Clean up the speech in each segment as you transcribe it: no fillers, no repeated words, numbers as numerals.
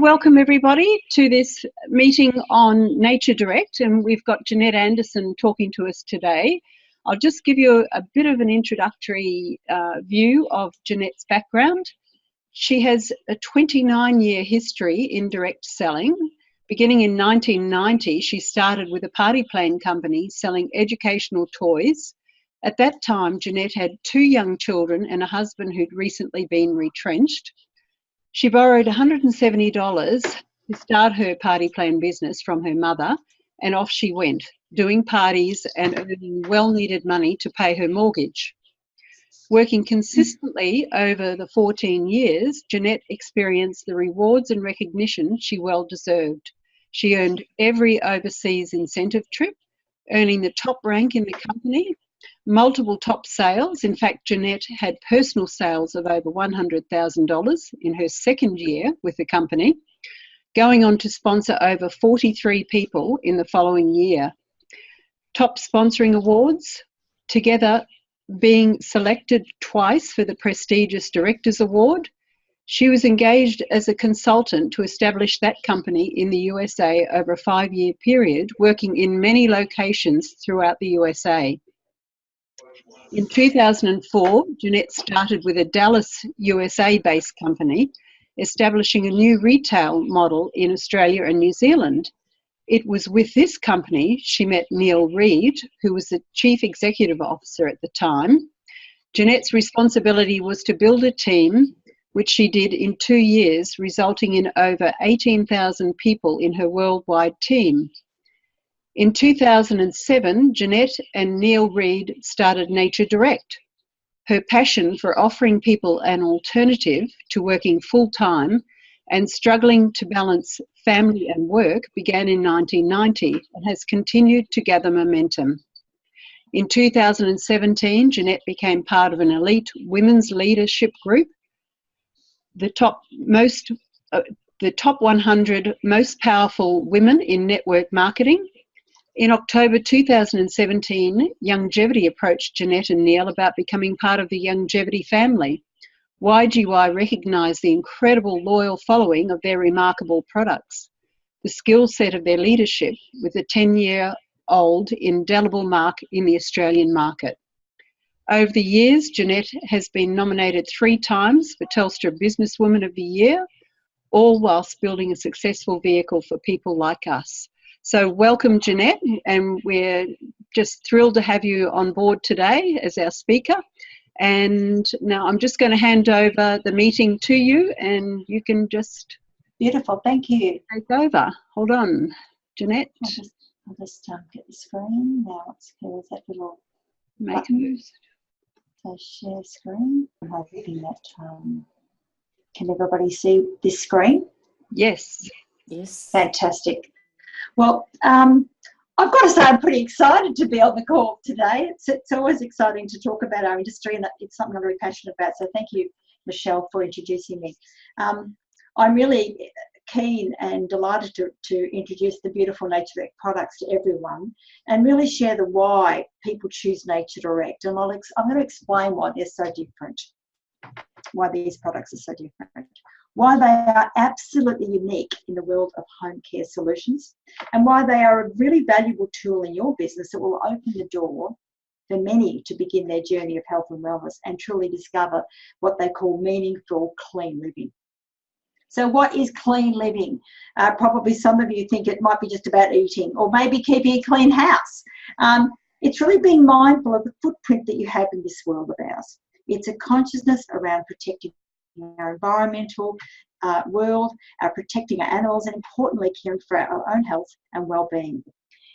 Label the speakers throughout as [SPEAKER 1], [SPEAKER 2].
[SPEAKER 1] Welcome everybody to this meeting on Nature Direct, and we've got Jeanette Anderson talking to us today. I'll just give you a bit of an introductory view of Jeanette's background. She has a 29-year history in direct selling. Beginning in 1990, she started with a party plan company selling educational toys. At that time, Jeanette had 2 young children and a husband who'd recently been retrenched. She borrowed $170 to start her party plan business from her mother, and off she went, doing parties and earning well-needed money to pay her mortgage. Working consistently over the 14 years, Jeanette experienced the rewards and recognition she well deserved. She earned every overseas incentive trip, earning the top rank in the company, multiple top sales. In fact, Jeanette had personal sales of over $100,000 in her second year with the company, going on to sponsor over 43 people in the following year. Top sponsoring awards, together being selected twice for the prestigious Directors Award. She was engaged as a consultant to establish that company in the USA over a 5-year period, working in many locations throughout the USA. In 2004, Jeanette started with a Dallas, USA-based company, establishing a new retail model in Australia and New Zealand. It was with this company she met Neil Reid, who was the Chief Executive Officer at the time. Jeanette's responsibility was to build a team, which she did in 2 years, resulting in over 18,000 people in her worldwide team. In 2007, Jeanette and Neil Reid started Nature Direct. Her passion for offering people an alternative to working full-time and struggling to balance family and work began in 1990 and has continued to gather momentum. In 2017, Jeanette became part of an elite women's leadership group, the top 100 most powerful women in network marketing. In October 2017, Youngevity approached Jeanette and Neil about becoming part of the Youngevity family. YGY recognised the incredible loyal following of their remarkable products, the skill set of their leadership with a 10-year-old indelible mark in the Australian market. Over the years, Jeanette has been nominated 3 times for Telstra Businesswoman of the Year, all whilst building a successful vehicle for people like us. So welcome, Jeanette, and we're just thrilled to have you on board today as our speaker. And now I'm just going to hand over the meeting to you, and you can just...
[SPEAKER 2] Beautiful, thank you.
[SPEAKER 1] Take over. Hold on, Jeanette.
[SPEAKER 2] I'll just get the screen. Now let's go with that little
[SPEAKER 1] Make a move.
[SPEAKER 2] So share screen. I'm hoping that can everybody see this screen?
[SPEAKER 1] Yes.
[SPEAKER 2] Yes. Fantastic. Well, I've got to say I'm pretty excited to be on the call today. It's always exciting to talk about our industry, and it's something I'm very passionate about. So thank you, Michelle, for introducing me. I'm really keen and delighted to introduce the beautiful Nature Direct products to everyone and really share the why people choose Nature Direct. And I'm going to explain why they're so different, why these products are so different, why they are absolutely unique in the world of home care solutions, and why they are a really valuable tool in your business that will open the door for many to begin their journey of health and wellness and truly discover what they call meaningful, clean living. So what is clean living? Probably some of you think it might be just about eating or maybe keeping a clean house. It's really being mindful of the footprint that you have in this world of ours. It's a consciousness around protecting our environmental world, protecting our animals, and importantly, caring for our own health and well-being.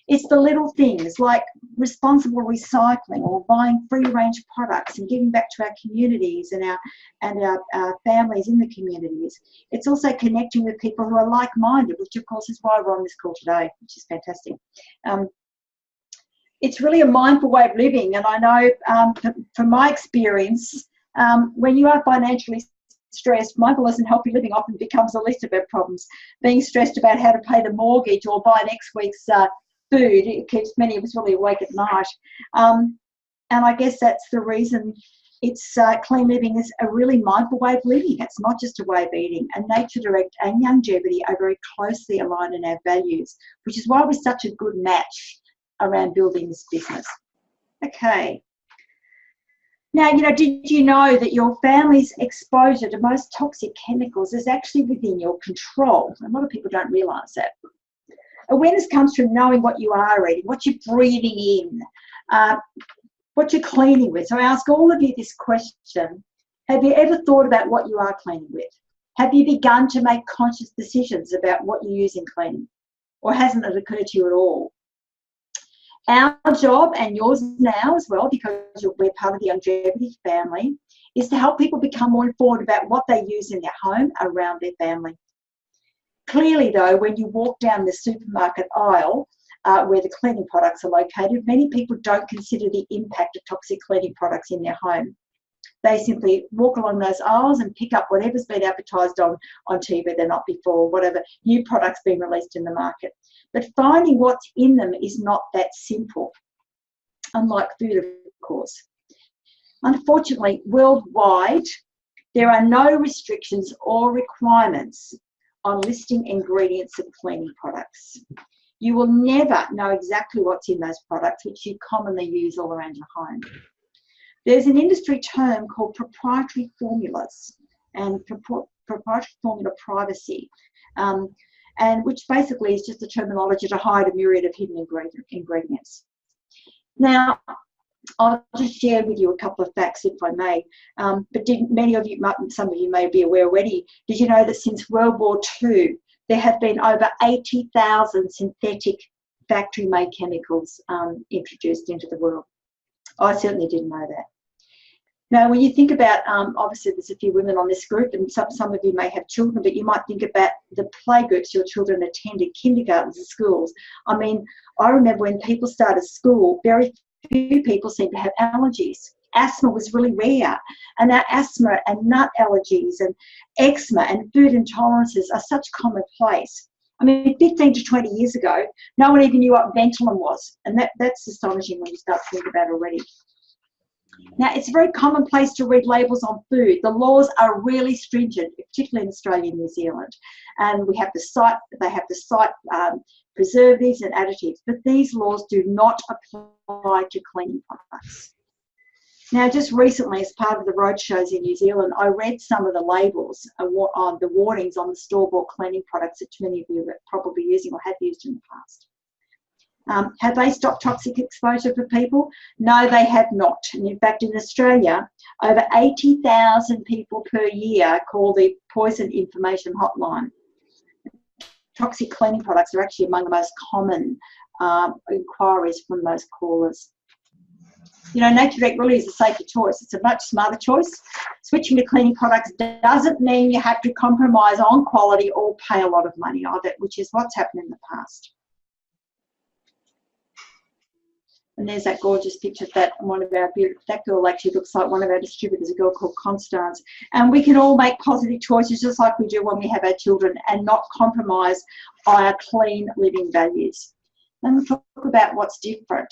[SPEAKER 2] It's the little things like responsible recycling or buying free-range products and giving back to our communities and our families in the communities. It's also connecting with people who are like-minded, which of course is why we're on this call today, which is fantastic. It's really a mindful way of living, and I know from my experience, when you are financially stressed, mindfulness and healthy living often becomes the least of our problems. Being stressed about how to pay the mortgage or buy next week's food, it keeps many of us really awake at night. And I guess that's the reason Clean living is a really mindful way of living. It's not just a way of eating. And Nature Direct and Youngevity are very closely aligned in our values, which is why we're such a good match around building this business. Okay. Now, did you know that your family's exposure to most toxic chemicals is actually within your control? A lot of people don't realise that. Awareness comes from knowing what you are eating, what you're breathing in, what you're cleaning with. So I ask all of you this question. Have you ever thought about what you are cleaning with? Have you begun to make conscious decisions about what you use in cleaning? Or hasn't it occurred to you at all? Our job, and yours now as well, because we're part of the Youngevity family, is to help people become more informed about what they use in their home around their family. Clearly, though, when you walk down the supermarket aisle where the cleaning products are located, many people don't consider the impact of toxic cleaning products in their home. They simply walk along those aisles and pick up whatever's been advertised on TV the night before, whatever new products being released in the market. But finding what's in them is not that simple, unlike food, of course. Unfortunately, worldwide, there are no restrictions or requirements on listing ingredients of cleaning products. You will never know exactly what's in those products, which you commonly use all around your home. There's an industry term called proprietary formulas and proprietary formula privacy, and which basically is just a terminology to hide a myriad of hidden ingredients. Now, I'll just share with you a couple of facts, if I may. But some of you may be aware already, did you know that since World War II, there have been over 80,000 synthetic factory-made chemicals introduced into the world? I certainly didn't know that. Now, when you think about, obviously there's a few women on this group, and some of you may have children, but you might think about the playgroups your children attended, kindergartens and schools. I mean, I remember when people started school, very few people seemed to have allergies. Asthma was really rare, and now asthma and nut allergies and eczema and food intolerances are such commonplace. I mean, 15 to 20 years ago, no one even knew what Ventolin was, and that's astonishing when you start to think about it already. Now, it's very commonplace to read labels on food. The laws are really stringent, particularly in Australia and New Zealand. And they have to cite preservatives and additives, but these laws do not apply to cleaning products. Now, just recently, as part of the roadshows in New Zealand, I read some of the labels, on the warnings on the store-bought cleaning products that many of you are probably using or have used in the past. Have they stopped toxic exposure for people? No, they have not. And in fact, in Australia, over 80,000 people per year call the Poison Information Hotline. Toxic cleaning products are actually among the most common inquiries from those callers. You know, Nature Direct really is a safer choice. It's a much smarter choice. Switching to cleaning products doesn't mean you have to compromise on quality or pay a lot of money either, which is what's happened in the past. And there's that gorgeous picture that that girl actually looks like one of our distributors, a girl called Constance. And we can all make positive choices just like we do when we have our children and not compromise our clean living values. Then we'll talk about what's different.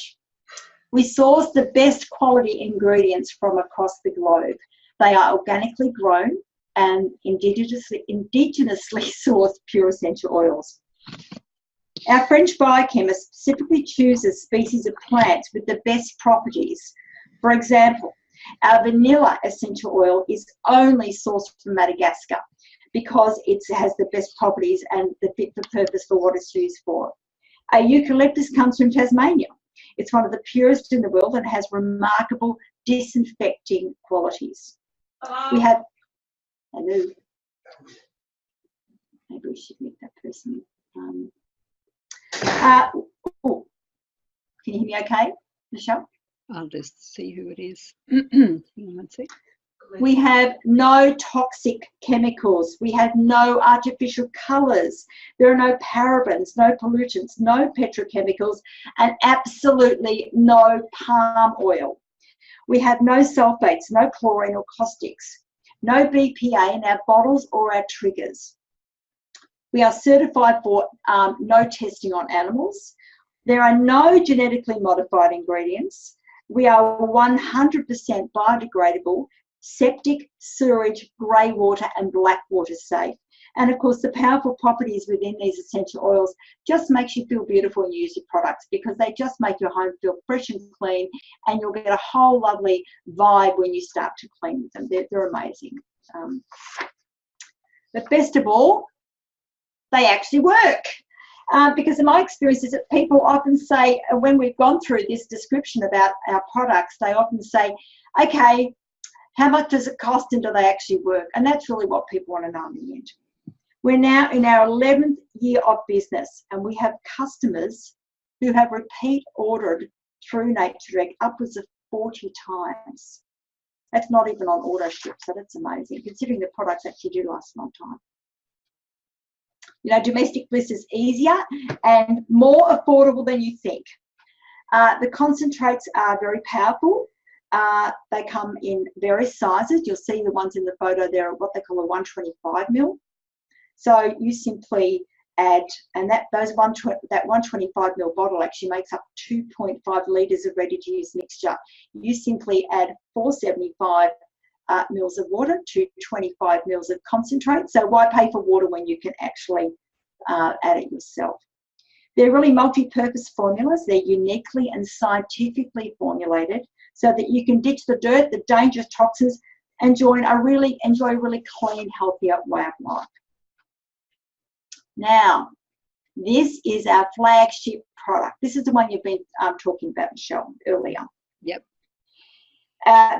[SPEAKER 2] We source the best quality ingredients from across the globe. They are organically grown and indigenously sourced pure essential oils. Our French biochemist specifically chooses species of plants with the best properties. For example, our vanilla essential oil is only sourced from Madagascar because it has the best properties and the fit for purpose for what it's used for. Our eucalyptus comes from Tasmania. It's one of the purest in the world and has remarkable disinfecting qualities. We have, hello. Maybe we should meet that person. Can you hear me okay, Michelle?
[SPEAKER 1] I'll just see who it is. Hang on one sec.
[SPEAKER 2] We have no toxic chemicals. We have no artificial colours. There are no parabens, no pollutants, no petrochemicals, and absolutely no palm oil. We have no sulfates, no chlorine or caustics, no BPA in our bottles or our triggers. We are certified for no testing on animals. There are no genetically modified ingredients, We are 100% biodegradable, septic, sewage, grey water and black water safe. And of course, the powerful properties within these essential oils just makes you feel beautiful when you use your products, because they just make your home feel fresh and clean, and you'll get a whole lovely vibe when you start to clean with them. They're amazing. But best of all, they actually work. Because in my experience is that people often say, when we've gone through this description about our products, they often say, okay, how much does it cost and do they actually work? And that's really what people want to know in the end. We're now in our 11th year of business, and we have customers who have repeat ordered through Nature Direct upwards of 40 times. That's not even on auto ship, so that's amazing, considering the products actually do last a long time. You know, domestic bliss is easier and more affordable than you think. The concentrates are very powerful. They come in various sizes. You'll see the ones in the photo there are what they call a 125 ml. So you simply add, and that 125 ml bottle actually makes up 2.5 litres of ready-to-use mixture. You simply add 475 mils of water to 25 mils of concentrate. So why pay for water when you can actually add it yourself? They're really multi-purpose formulas. They're uniquely and scientifically formulated so that you can ditch the dirt, the dangerous toxins, and enjoy a really clean, healthier way of life. Now, this is our flagship product. This is the one you've been talking about, Michelle, earlier.
[SPEAKER 1] Yep.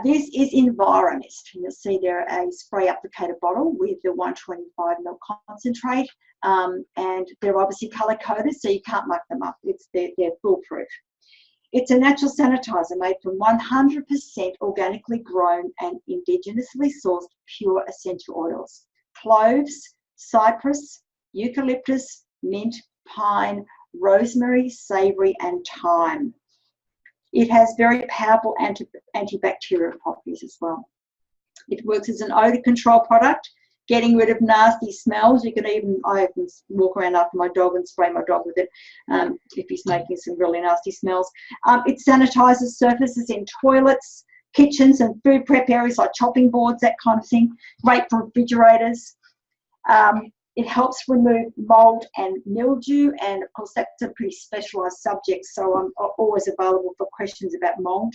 [SPEAKER 2] This is Environist. You'll see there a spray applicator bottle with the 125 ml concentrate, and they're obviously color coded, so you can't muck them up. They're foolproof. It's a natural sanitizer made from 100% organically grown and indigenously sourced pure essential oils: cloves, cypress, eucalyptus, mint, pine, rosemary, savory, and thyme. It has very powerful antibacterial properties as well. It works as an odour control product, getting rid of nasty smells. I even walk around after my dog and spray my dog with it if he's making some really nasty smells. It sanitises surfaces in toilets, kitchens and food prep areas like chopping boards, that kind of thing. Great for refrigerators. It helps remove mould and mildew, and of course that's a pretty specialised subject, so I'm always available for questions about mould.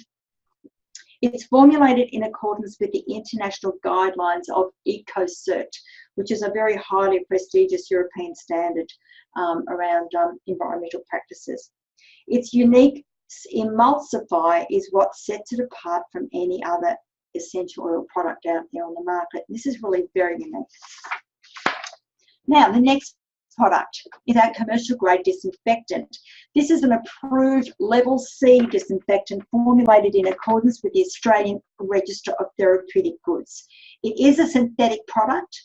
[SPEAKER 2] It's formulated in accordance with the international guidelines of EcoCert, which is a very highly prestigious European standard around environmental practices. Its unique emulsifier is what sets it apart from any other essential oil product out there on the market. This is really very unique. Now, the next product is our commercial grade disinfectant. This is an approved level C disinfectant formulated in accordance with the Australian Register of Therapeutic Goods. It is a synthetic product,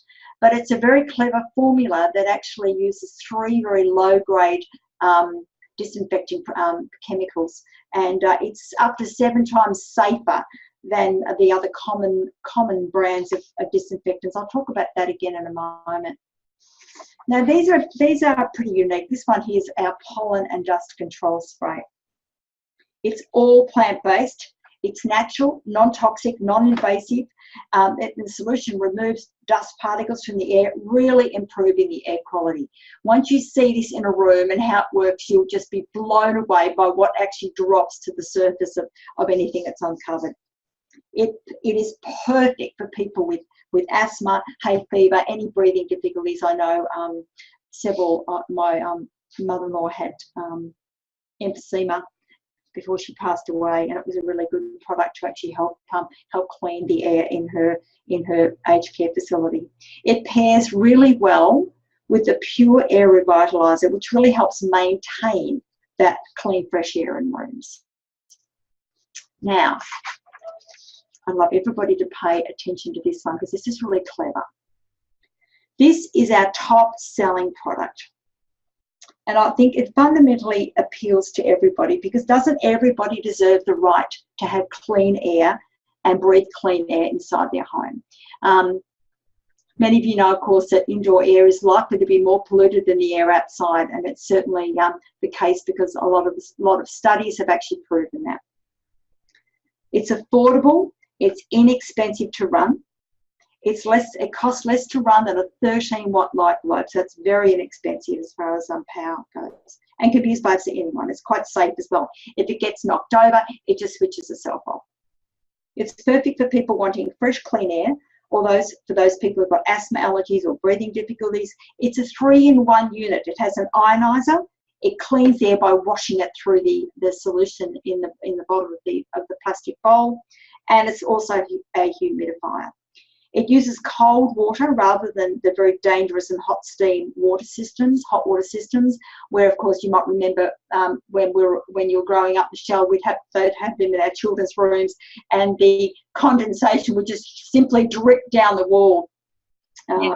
[SPEAKER 2] but it's a very clever formula that actually uses 3 very low grade disinfecting chemicals, and it's up to 7 times safer than the other common brands of disinfectants. I'll talk about that again in a moment. Now these are pretty unique. This one here is our pollen and dust control spray. It's all plant-based. It's natural, non-toxic, non-invasive. The solution removes dust particles from the air, really improving the air quality. Once you see this in a room and how it works, you'll just be blown away by what actually drops to the surface of anything that's uncovered. It is perfect for people with asthma, hay fever, any breathing difficulties. I know my mother-in-law had emphysema before she passed away, and it was a really good product to actually help clean the air in her aged care facility. It pairs really well with the Pure Air Revitalizer, which really helps maintain that clean, fresh air in rooms. Now, I'd love everybody to pay attention to this one because this is really clever. This is our top selling product. And I think it fundamentally appeals to everybody, because doesn't everybody deserve the right to have clean air and breathe clean air inside their home? Many of you know, of course, that indoor air is likely to be more polluted than the air outside, and it's certainly the case because a lot of studies have actually proven that. It's affordable. It's inexpensive to run. It costs less to run than a 13-watt light bulb, so it's very inexpensive as far as power goes, and can be used by anyone. It's quite safe as well. If it gets knocked over, it just switches itself off. It's perfect for people wanting fresh, clean air, or for those people who've got asthma, allergies, or breathing difficulties. It's a 3-in-1 unit. It has an ionizer. It cleans the air by washing it through the solution in the bottom of the plastic bowl, and it's also a humidifier. It uses cold water rather than the very dangerous and hot water systems, where, of course, you might remember when you were growing up, Michelle, they'd have them in our children's rooms, and the condensation would just simply drip down the wall.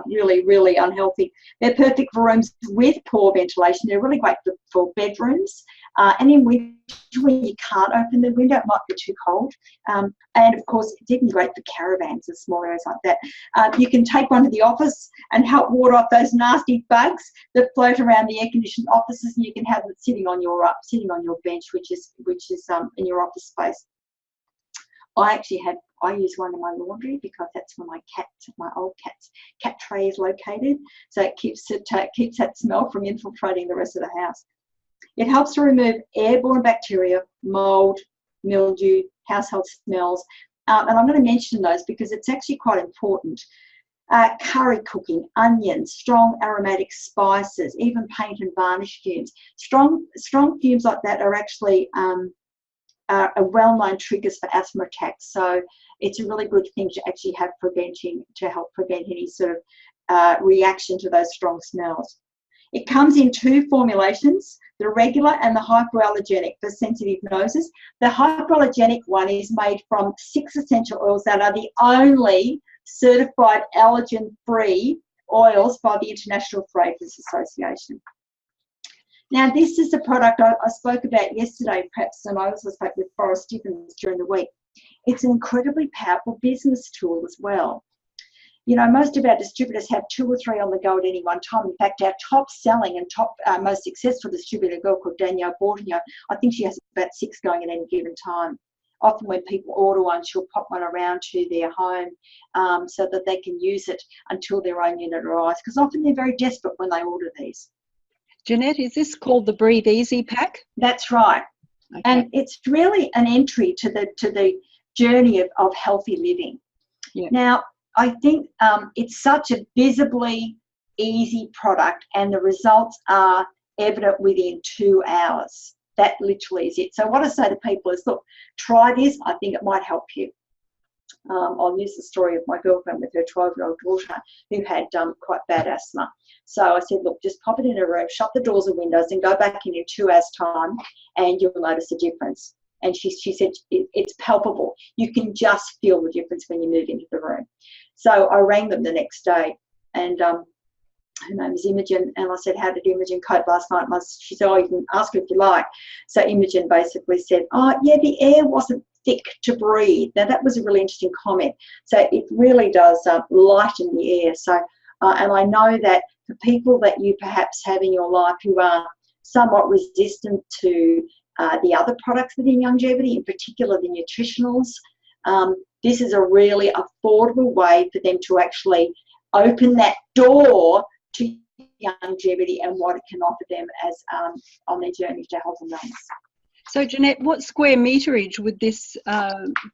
[SPEAKER 2] Really, really unhealthy. They're perfect for rooms with poor ventilation. They're really great for bedrooms. And in winter, when you can't open the window, it might be too cold. And, of course, it's even great for caravans and small areas like that. You can take one to the office and help ward off those nasty bugs that float around the air-conditioned offices, and you can have it sitting on your bench, which is in your office space. I use one in my laundry because that's where my old cat tray is located. So it keeps that smell from infiltrating the rest of the house. It helps to remove airborne bacteria, mold, mildew, household smells. And I'm going to mention those because it's actually quite important. Curry cooking, onions, strong aromatic spices, even paint and varnish fumes. Strong fumes like that are actually are well-known triggers for asthma attacks. So it's a really good thing to actually have to help prevent any sort of reaction to those strong smells. It comes in 2 formulations, the regular and the hypoallergenic for sensitive noses. The hypoallergenic one is made from 6 essential oils that are the only certified allergen-free oils by the International Fragrance Association. Now, this is a product I spoke about yesterday, perhaps, and I also spoke with Forrest Stevens during the week. It's an incredibly powerful business tool as well. You know, most of our distributors have 2 or 3 on the go at any one time. In fact, our top selling and most successful distributor, a girl called Danielle Bortigno, I think she has about 6 going at any given time. Often when people order one, she'll pop one around to their home so that they can use it until their own unit arrives, because often they're very desperate when they order these.
[SPEAKER 1] Jeanette, is this called the Breathe Easy pack?
[SPEAKER 2] That's right. Okay. And it's really an entry to the journey of healthy living. Yeah. Now, I think it's such a visibly easy product, and the results are evident within 2 hours. That literally is it. So what I say to people is, look, try this. I think it might help you. I'll use the story of my girlfriend with her 12-year-old daughter who had quite bad asthma. So I said, look, just pop it in a room, shut the doors and windows, and go back in 2 hours' time, and you'll notice a difference. And she said it's palpable. You can just feel the difference when you move into the room. So I rang them the next day, and her name is Imogen, and I said, how did Imogen cope last night? And she said, oh, you can ask her if you like. So Imogen basically said, oh, yeah, the air wasn't thick to breathe. Now, that was a really interesting comment. So it really does lighten the air. So, and I know that for people that you perhaps have in your life who are somewhat resistant to the other products within Youngevity, in particular the nutritionals, this is a really affordable way for them to actually open that door to Youngevity and what it can offer them as on their journey to health and wellness.
[SPEAKER 1] So, Jeanette, what square meterage would this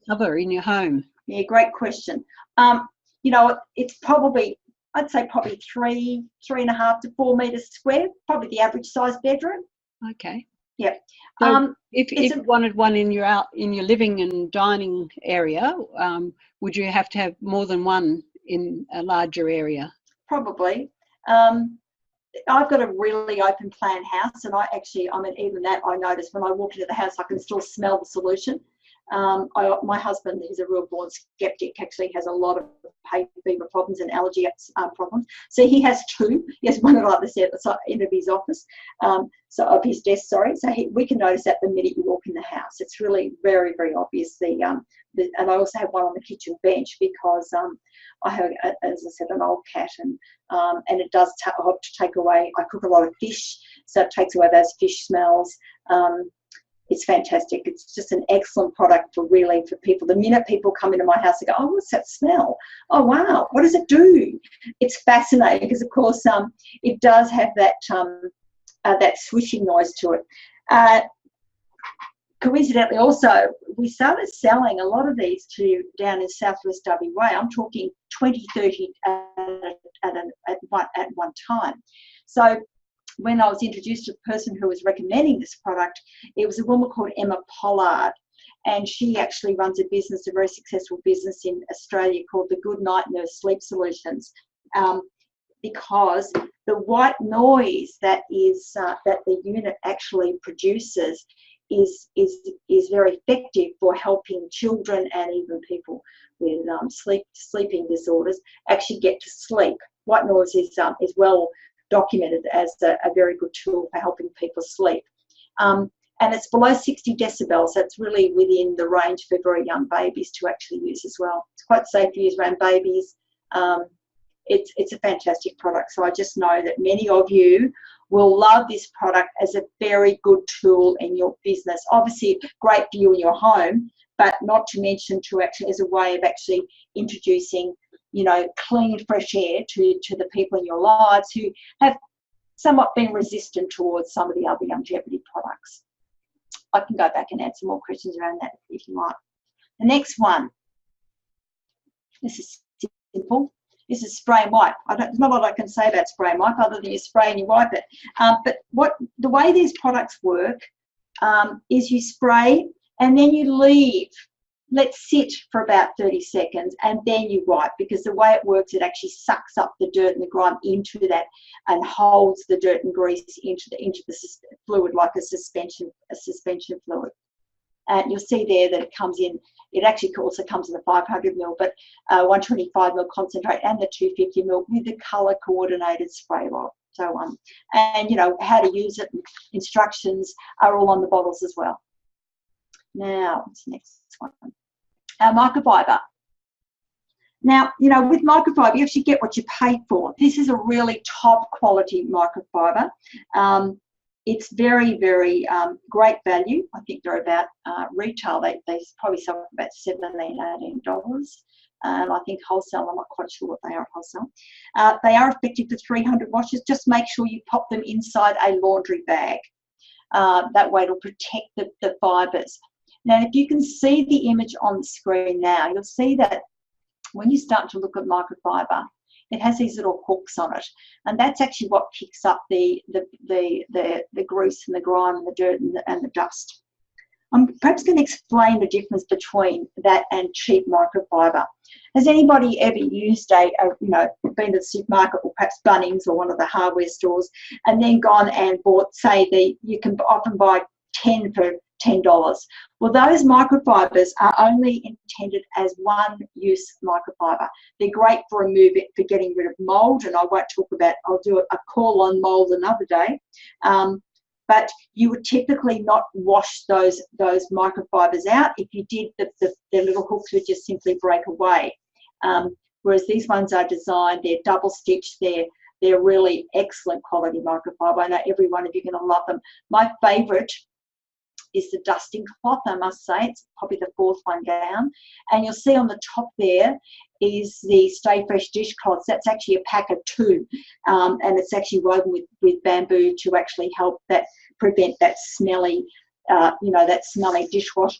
[SPEAKER 1] cover in your home?
[SPEAKER 2] Yeah, great question. You know, it's probably, I'd say probably 3.5 to 4 metres square, probably the average size bedroom.
[SPEAKER 1] Okay.
[SPEAKER 2] Yeah.
[SPEAKER 1] So if you wanted one in your living and dining area, would you have to have more than one in a larger area? Probably.
[SPEAKER 2] I've got a really open plan house, and even that I notice when I walk into the house, I can still smell the solution. My husband, who's a real born skeptic, actually has a lot of hay fever problems and allergy problems. So he has 2. He has one at the end of his office, of his desk. Sorry. So we can notice that the minute you walk in the house. It's really very, very obvious. And I also have one on the kitchen bench because I have, as I said, an old cat, and it does help to take away. I cook a lot of fish, so it takes away those fish smells. It's fantastic. It's just an excellent product for people. The minute people come into my house, they go, oh, what's that smell? Oh, wow, what does it do? It's fascinating because, of course, it does have that that swishing noise to it. Coincidentally, also, we started selling a lot of these down in southwest WA. I'm talking 20, 30 at one time. So when I was introduced to the person who was recommending this product, it was a woman called Emma Pollard, and she actually runs a business, a very successful business in Australia called the Good Night Nurse Sleep Solutions, because the white noise that the unit actually produces is very effective for helping children and even people with sleeping disorders actually get to sleep. White noise is well documented as a very good tool for helping people sleep. And it's below 60 decibels. That's really within the range for very young babies to actually use as well. It's quite safe to use around babies. It's a fantastic product. So I just know that many of you will love this product as a very good tool in your business. Obviously, great for you in your home, but not to mention as a way of actually introducing, clean, fresh air to the people in your lives who have somewhat been resistant towards some of the other Youngevity products. I can go back and answer more questions around that if you like. The next one, this is simple. This is spray and wipe. There's not a lot I can say about spray and wipe other than you spray and you wipe it. But the way these products work is you spray and then you leave. Let's sit for about 30 seconds and then you wipe, because the way it works, it actually sucks up the dirt and the grime into that and holds the dirt and grease into the fluid like a suspension fluid. And you'll see there that it comes in. It actually also comes in the 500 ml, but 125 ml concentrate and the 250 ml with the colour coordinated spray bottle. So and how to use it, instructions are all on the bottles as well. Now, what's the next one? Microfiber. Now, with microfiber, you actually get what you pay for. This is a really top quality microfiber. It's very, very great value. I think they're about retail. They probably sell for about $17, $18. I think wholesale, I'm not quite sure what they are at wholesale. They are effective for 300 washes. Just make sure you pop them inside a laundry bag. That way it'll protect the fibres. Now, if you can see the image on the screen now, you'll see that when you start to look at microfiber, it has these little hooks on it, and that's actually what picks up the grease and the grime and the dirt and the dust. I'm perhaps going to explain the difference between that and cheap microfiber. Has anybody ever used been to the supermarket or perhaps Bunnings or one of the hardware stores and then gone and bought, say, you can often buy 10 for $10. Well, those microfibers are only intended as one-use microfiber. They're great for getting rid of mold, and I'll do a call on mold another day. But you would typically not wash those microfibers out. If you did, the little hooks would just simply break away. Whereas these ones are designed, they're double stitched, they're really excellent quality microfiber. I know every one of you are going to love them. My favourite is the dusting cloth, I must say. It's probably the fourth one down. And you'll see on the top there is the Stay Fresh dishcloths. That's actually a pack of 2. And it's actually woven with bamboo to actually help prevent that smelly, that smelly dishcloth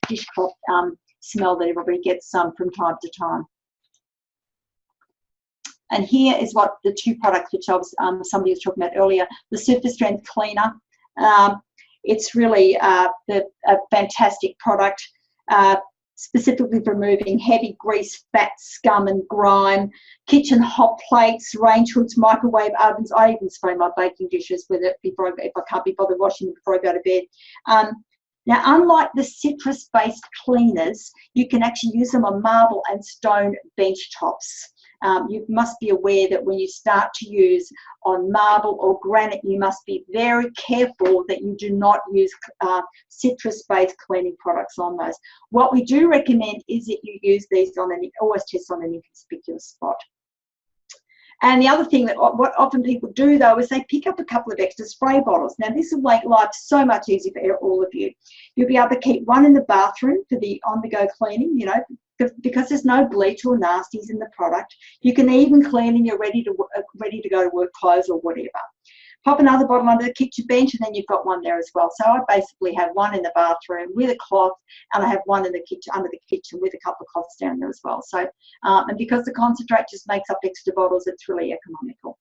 [SPEAKER 2] smell that everybody gets from time to time. And here is what the 2 products which somebody was talking about earlier, the Super Strength Cleaner. It's really a fantastic product, specifically for removing heavy grease, fat, scum and grime, kitchen hot plates, range hoods, microwave ovens. I even spray my baking dishes with it if I can't be bothered washing them before I go to bed. Now, unlike the citrus-based cleaners, you can actually use them on marble and stone bench tops. You must be aware that when you start to use on marble or granite, you must be very careful that you do not use citrus-based cleaning products on those. What we do recommend is that you use these always test on an inconspicuous spot. And the other thing that what often people do though is they pick up a couple of extra spray bottles. Now this will make life so much easier for all of you. You'll be able to keep one in the bathroom for the on-the-go cleaning, you know, because there's no bleach or nasties in the product. You can even clean in your ready to go to work clothes or whatever. Pop another bottle under the kitchen bench and then you've got one there as well. So I basically have one in the bathroom with a cloth, and I have one in the kitchen, under the kitchen, with a couple of cloths down there as well. So, and because the concentrate just makes up extra bottles, it's really economical.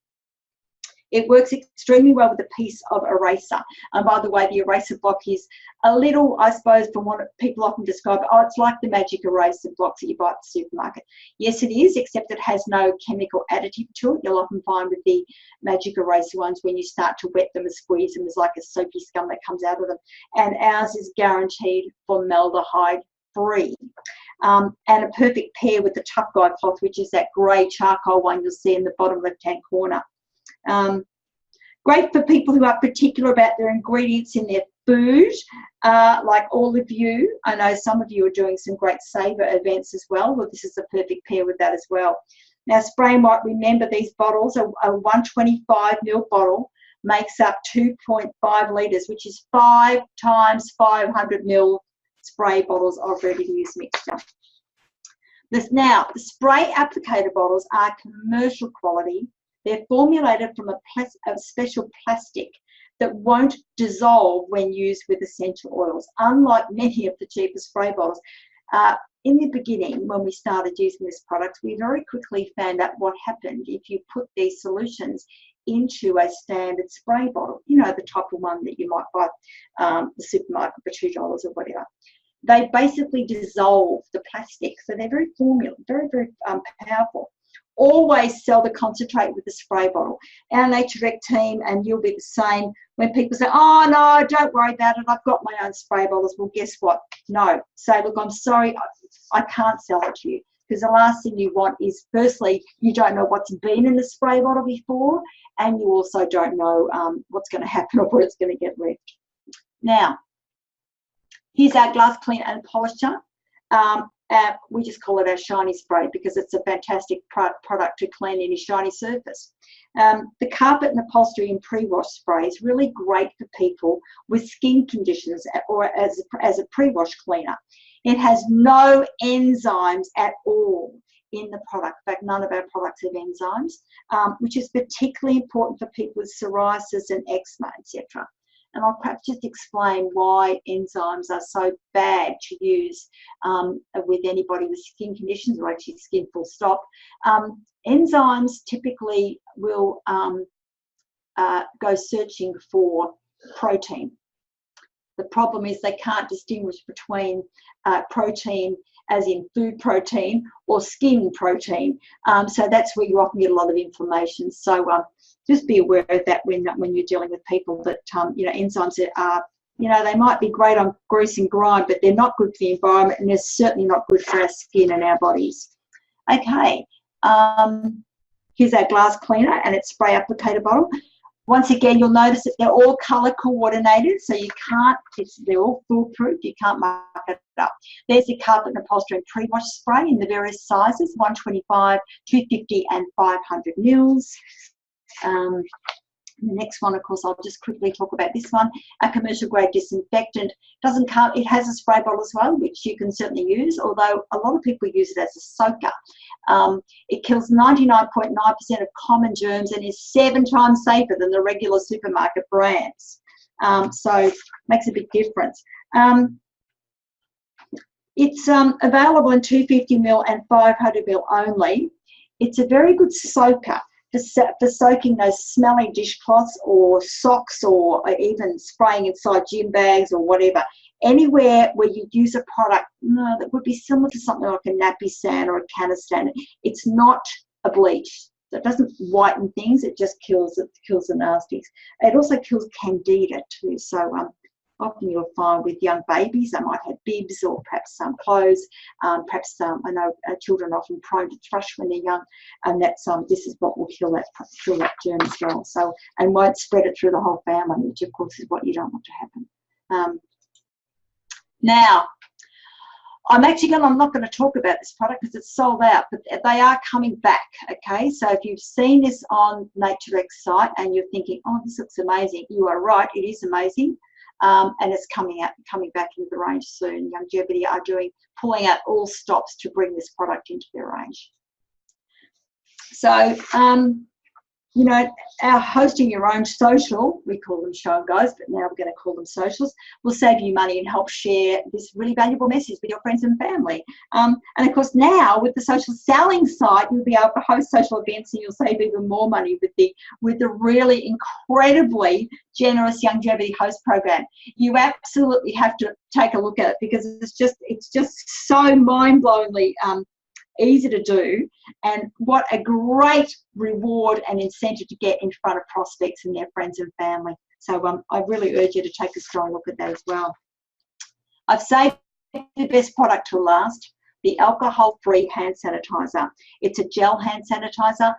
[SPEAKER 2] It works extremely well with a piece of eraser. And by the way, the eraser block is a little, I suppose, from what people often describe, oh, it's like the magic eraser blocks that you buy at the supermarket. Yes, it is, except it has no chemical additive to it. You'll often find with the magic eraser ones, when you start to wet them and squeeze them, there's like a soapy scum that comes out of them. And ours is guaranteed formaldehyde free. And a perfect pair with the tough guy cloth, which is that grey charcoal one you'll see in the bottom left-hand corner. Great for people who are particular about their ingredients in their food, like all of you. I know some of you are doing some great saver events as well. Well, this is a perfect pair with that as well. Now, spray and wipe, remember these bottles, a 125 ml bottle makes up 2.5 litres, which is 5 times 500 ml spray bottles of ready-to-use mixture. Now, the spray applicator bottles are commercial quality. They're formulated from a special plastic that won't dissolve when used with essential oils, unlike many of the cheaper spray bottles. In the beginning, when we started using this product, we very quickly found out what happened if you put these solutions into a standard spray bottle, you know, the type of one that you might buy the supermarket for $2 or whatever. They basically dissolve the plastic, so they're very very powerful. Always sell the concentrate with the spray bottle. Our Nature Direct team, and you'll be the same, when people say, oh no, don't worry about it, I've got my own spray bottles. Well, guess what? No. Say, look, I'm sorry, I can't sell it to you, because the last thing you want is, firstly, you don't know what's been in the spray bottle before, and you also don't know what's going to happen or where it's going to get left. Now, here's our glass cleaner and polisher. We just call it our shiny spray because it's a fantastic product to clean any shiny surface. The carpet and upholstery and pre-wash spray is really great for people with skin conditions or as a pre-wash cleaner. It has no enzymes at all in the product. In fact, none of our products have enzymes, which is particularly important for people with psoriasis and eczema, etc. And I'll perhaps just explain why enzymes are so bad to use with anybody with skin conditions, or actually skin full stop. Enzymes typically will go searching for protein. The problem is they can't distinguish between protein as in food protein or skin protein. So that's where you often get a lot of inflammation. So just be aware of that when you're dealing with people that, you know, enzymes are, you know, they might be great on grease and grime, but they're not good for the environment, and they're certainly not good for our skin and our bodies. Okay, here's our glass cleaner and its spray applicator bottle. Once again, you'll notice that they're all colour coordinated, so you can't, they're all foolproof, you can't mark it up. There's the carpet and upholstery and pre-wash spray in the various sizes, 125, 250 and 500 mils. The next one, of course, I'll just quickly talk about this one. A commercial grade disinfectant. Doesn't come, it has a spray bottle as well, which you can certainly use, although a lot of people use it as a soaker. It kills 99.9% of common germs and is 7 times safer than the regular supermarket brands. So makes a big difference. It's available in 250 ml and 500 ml only. It's a very good soaker for soaking those smelly dishcloths or socks, or even spraying inside gym bags or whatever. Anywhere where you use a product that would be similar to something like a nappy sand or a canistan. It's not a bleach. So it doesn't whiten things, it just kills the nasties. It also kills candida too. So often you'll find with young babies, they might have bibs or perhaps some clothes. Perhaps I know children are often prone to thrush when they're young, and that's this is what will kill that germ as well. So, and won't spread it through the whole family, which of course is what you don't want to happen. Now, I'm not going to talk about this product because it's sold out, but they are coming back, okay? So if you've seen this on Nature Direct's site and you're thinking, oh, this looks amazing, you are right, it is amazing. And it's coming back into the range soon. Youngevity are pulling out all stops to bring this product into their range. So, you know, our hosting your own social, we call them show and goes, but now we're going to call them socials, will save you money and help share this really valuable message with your friends and family. And of course, now with the social selling site, you'll be able to host social events and you'll save even more money with the really incredibly generous Youngevity host program. You absolutely have to take a look at it because it's just so mind-blowingly easy to do, and what a great reward and incentive to get in front of prospects and their friends and family. So I really urge you to take a strong look at that as well. I've saved the best product to last, the alcohol-free hand sanitizer. It's a gel hand sanitizer.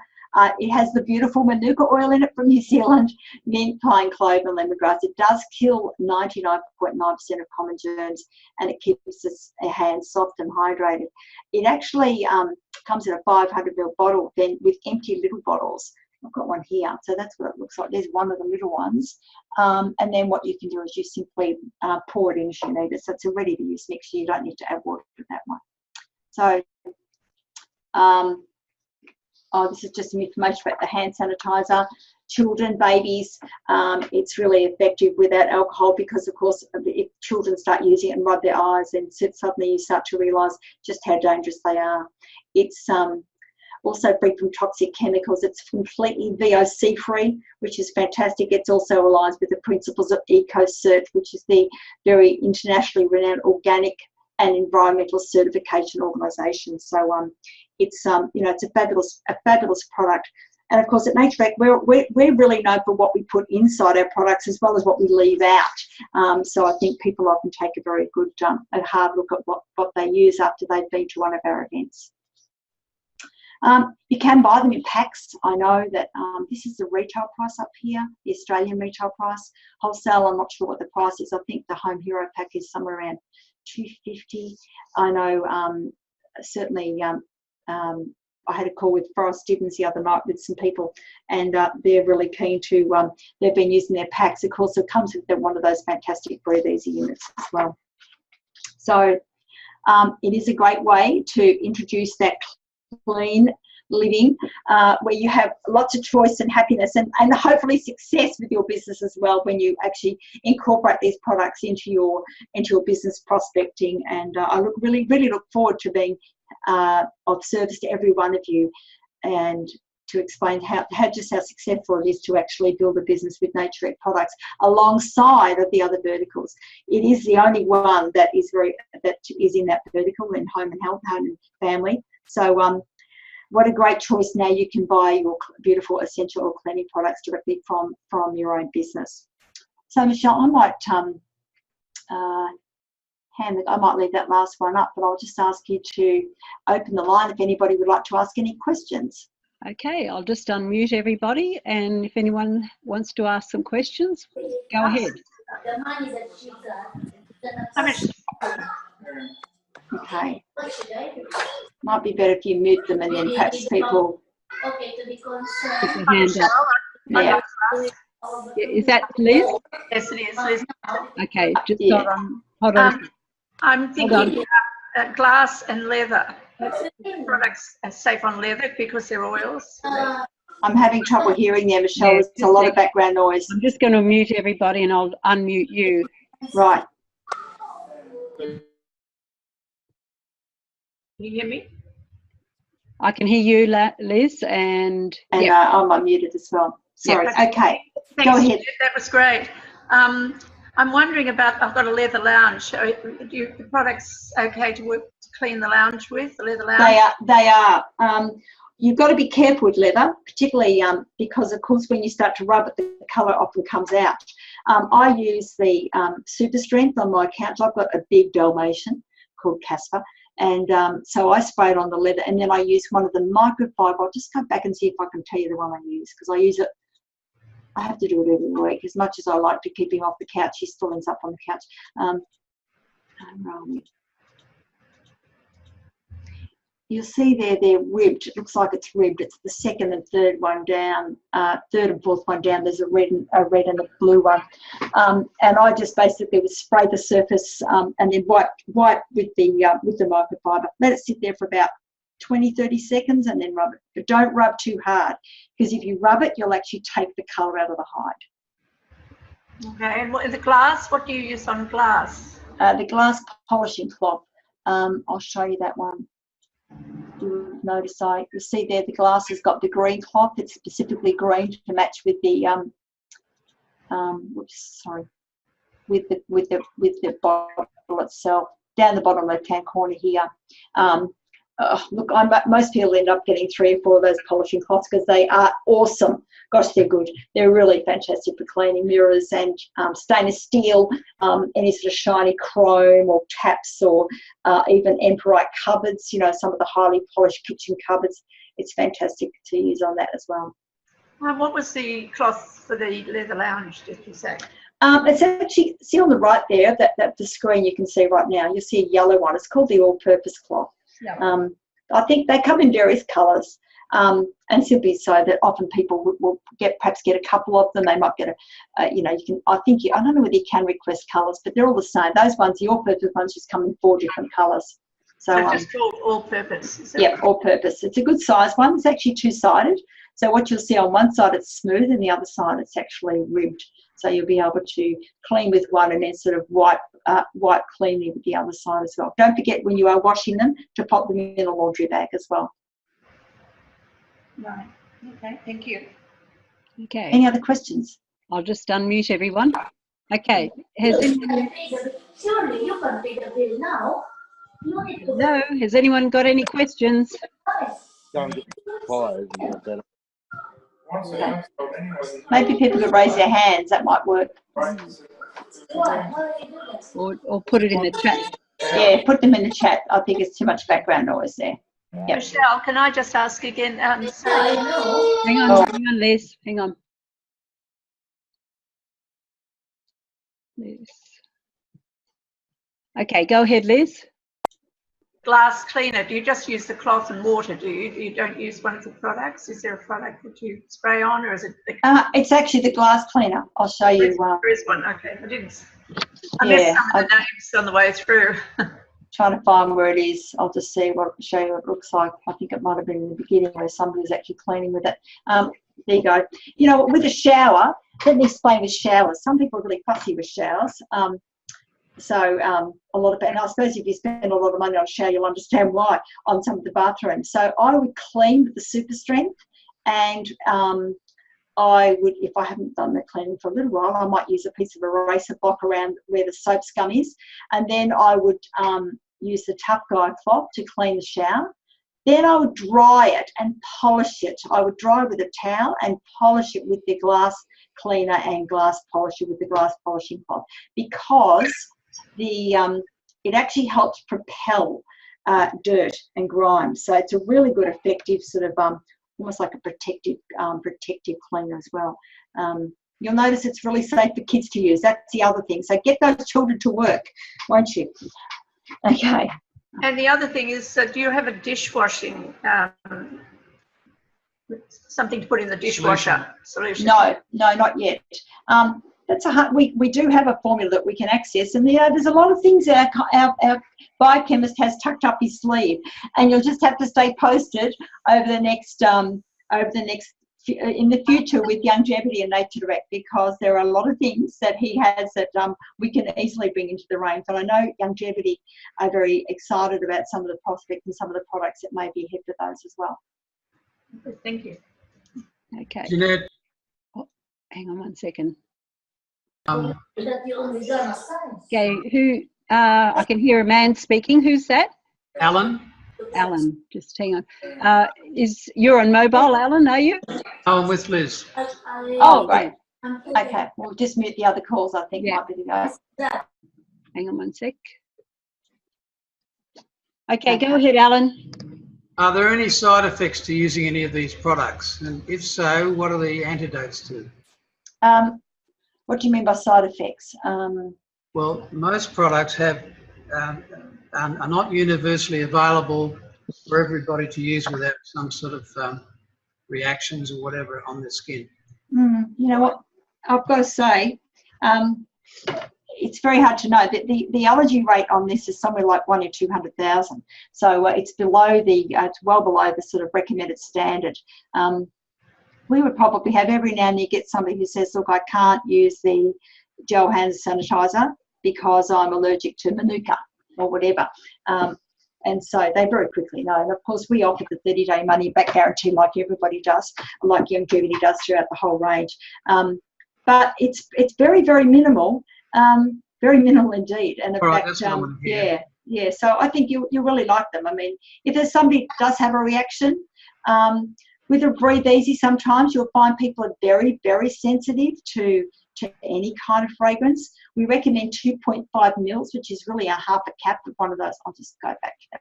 [SPEAKER 2] It has the beautiful manuka oil in it from New Zealand, mint, pine clove and lemongrass. It does kill 99.9% of common germs, and it keeps our hands soft and hydrated. It actually comes in a 500ml bottle, then with empty little bottles. I've got one here, so that's what it looks like. There's one of the little ones. And then what you can do is you simply pour it in as you need it. So it's a ready-to-use mixture. You don't need to add water to that one. So, this is just some information about the hand sanitizer. Children, babies, it's really effective without alcohol because, of course, if children start using it and rub their eyes, and suddenly you start to realise just how dangerous they are. It's also free from toxic chemicals. It's completely VOC free, which is fantastic. It's also aligns with the principles of EcoCert, which is the very internationally renowned organic and environmental certification organisation. So it's you know, it's a fabulous product. And of course, at Nature Direct, we're really known for what we put inside our products as well as what we leave out. So I think people often take a very good, a hard look at what they use after they've been to one of our events. You can buy them in packs. I know that this is the retail price up here, the Australian retail price. Wholesale, I'm not sure what the price is. I think the Home Hero pack is somewhere around $2.50. I know certainly I had a call with Forrest Stevens the other night with some people, and they're really keen to, they've been using their packs. Of course, it comes with one of those fantastic Breathe Easy units as well. So it is a great way to introduce that clean living where you have lots of choice and happiness and hopefully success with your business as well when you actually incorporate these products into your business prospecting. And I really look forward to being of service to every one of you and to explain how successful it is to actually build a business with Nature Direct products alongside of the other verticals. It is the only one that is in that vertical in home and health, home and family. So what a great choice. Now you can buy your beautiful essential oil cleaning products directly from your own business. So Michelle, I might I might leave that last one up, but I'll just ask you to open the line if anybody would like to ask any questions.
[SPEAKER 1] Okay, I'll just unmute everybody, and if anyone wants to ask some questions, go ahead.
[SPEAKER 2] Okay. Might be better if you mute them and then perhaps people...
[SPEAKER 1] Hand up. Yeah. Is that Liz?
[SPEAKER 3] Yes, it is, Liz.
[SPEAKER 1] Okay, just hold on.
[SPEAKER 3] I'm thinking glass and leather. Products are safe on leather because they're oils.
[SPEAKER 2] I'm having trouble hearing there, Michelle. There's a lot of background noise.
[SPEAKER 1] I'm just going to mute everybody and I'll unmute you.
[SPEAKER 2] Right.
[SPEAKER 3] Can you hear me?
[SPEAKER 1] I can hear you, Liz, and
[SPEAKER 2] yeah. I'm unmuted as well. Sorry.
[SPEAKER 3] Yeah.
[SPEAKER 2] Okay.
[SPEAKER 3] Thanks,
[SPEAKER 2] go ahead.
[SPEAKER 3] That was great. I'm wondering about, I've got a leather lounge. Are the products okay to clean the lounge with, the leather lounge?
[SPEAKER 2] They are. You've got to be careful with leather, particularly because, of course, when you start to rub it, the colour often comes out. I use the Super Strength on my couch. I've got a big Dalmatian called Casper, and so I spray it on the leather, and then I use one of the microfiber. I'll just go back and see if I can tell you the one I use, because I use it. I have to do it every week. As much as I like to keep him off the couch, he still ends up on the couch. you'll see there they're ribbed. It looks like it's ribbed. It's the second and third one down, third and fourth one down. There's a red and a blue one. And I just basically would spray the surface and then wipe with the microfiber. Let it sit there for about 20-30 seconds and then rub it. But don't rub too hard, because if you rub it, you'll actually take the colour out of the hide.
[SPEAKER 3] Okay, and what, the glass, what do you use on glass?
[SPEAKER 2] The glass polishing cloth. I'll show you that one. You'll notice you see there the glass has got the green cloth. It's specifically green to match with the with the bottle itself. Down the bottom left hand corner here. Look, most people end up getting 3 or 4 of those polishing cloths because they are awesome. Gosh, they're good. They're really fantastic for cleaning mirrors and stainless steel, any sort of shiny chrome or taps, or even emperite cupboards, you know, some of the highly polished kitchen cupboards. It's fantastic to use on that as well.
[SPEAKER 3] What was the cloth for the leather lounge, did you say?
[SPEAKER 2] It's actually, see on the right there, that the screen you can see right now, you'll see a yellow one. It's called the all-purpose cloth. Yeah. I think they come in various colours, and simply so that often people will perhaps get a couple of them. They might get you know, I don't know whether you can request colours, but they're all the same. Those ones, the all-purpose ones, just come in 4 different colours. So
[SPEAKER 3] just called all-purpose.
[SPEAKER 2] Yeah, all-purpose. It's a good size one. It's actually 2-sided. So what you'll see on one side, it's smooth, and the other side, it's actually ribbed. So you'll be able to clean with one and then sort of wipe cleanly with the other side as well. Don't forget when you are washing them to pop them in a laundry bag as well.
[SPEAKER 3] Right. Okay. Thank you.
[SPEAKER 1] Okay.
[SPEAKER 2] Any other questions?
[SPEAKER 1] I'll just unmute everyone. Okay. Has anyone...
[SPEAKER 4] Surely you can pay the bill now.
[SPEAKER 1] No. Has anyone got any questions?
[SPEAKER 2] Maybe people could raise their hands. That might work.
[SPEAKER 1] Or put it in the chat.
[SPEAKER 2] Yeah, put them in the chat. I think it's too much background noise there. Yep.
[SPEAKER 3] Michelle, can I just ask again? Sorry.
[SPEAKER 1] Hang on, Liz. Hang on. Liz. Okay, go ahead, Liz.
[SPEAKER 3] Glass cleaner, do you just use the cloth and water, do you? You don't use one of the products? Is there a product that you spray on, or is it the...
[SPEAKER 2] It's actually the glass cleaner. I'll show you.
[SPEAKER 3] There is one, okay. I didn't... I missed some of the names on the way through.
[SPEAKER 2] Trying to find where it is. I'll just show you what it looks like. I think it might have been in the beginning where somebody was actually cleaning with it. There you go. You know, with a shower, let me explain with showers. Some people are really fussy with showers. So a lot of, and I suppose if you spend a lot of money on a shower, you'll understand why on some of the bathrooms. So I would clean with the super strength, and I would, if I haven't done the cleaning for a little while, I might use a piece of eraser block around where the soap scum is, and then I would use the tough guy cloth to clean the shower. Then I would dry it and polish it. I would dry with a towel and polish it with the glass cleaner and glass polisher with the glass polishing cloth, because it actually helps propel dirt and grime. So it's a really good, effective sort of almost like a protective cleaner as well. You'll notice it's really safe for kids to use. That's the other thing. So get those children to work, won't you? Okay.
[SPEAKER 3] And the other thing is, do you have a dishwashing, something to put in the dishwasher solution?
[SPEAKER 2] No, not yet. That's we do have a formula that we can access, and there's a lot of things our biochemist has tucked up his sleeve, and you'll just have to stay posted over the next in the future with Youngevity and Nature Direct, because there are a lot of things that he has that we can easily bring into the range. And I know Youngevity are very excited about some of the prospects and some of the products that may be ahead of those as well.
[SPEAKER 3] Thank you.
[SPEAKER 1] Okay.
[SPEAKER 5] Jeanette.
[SPEAKER 1] Oh, hang on one second.
[SPEAKER 4] Okay,
[SPEAKER 1] who? I can hear a man speaking. Who's that?
[SPEAKER 5] Alan.
[SPEAKER 1] Alan, just hang on. You're on mobile, Alan, are you?
[SPEAKER 5] Oh, I'm with Liz.
[SPEAKER 2] Oh, great. Okay, we'll just mute the other calls, I think, might be the guys.
[SPEAKER 1] Hang on one sec. Okay, go ahead, Alan.
[SPEAKER 5] Are there any side effects to using any of these products? And if so, what are the antidotes to?
[SPEAKER 2] What do you mean by side effects?
[SPEAKER 5] Well, most products have are not universally available for everybody to use without some sort of reactions or whatever on the skin.
[SPEAKER 2] You know what? I've got to say, it's very hard to know. The allergy rate on this is somewhere like 1 in 200,000. So it's below it's well below the sort of recommended standard. We would probably have every now and then get somebody who says, look, I can't use the gel hand sanitizer because I'm allergic to Manuka or whatever. And so they very quickly know. And of course, we offer the 30-day money-back guarantee like everybody does, like Youngevity does throughout the whole range. But it's very, very minimal, very minimal indeed. And in fact, yeah. So I think you really like them. I mean, if there's somebody who does have a reaction, with a Breathe Easy, sometimes you'll find people are very, very sensitive to any kind of fragrance. We recommend 2.5 mils, which is really a half a cap of one of those. I'll just go back to that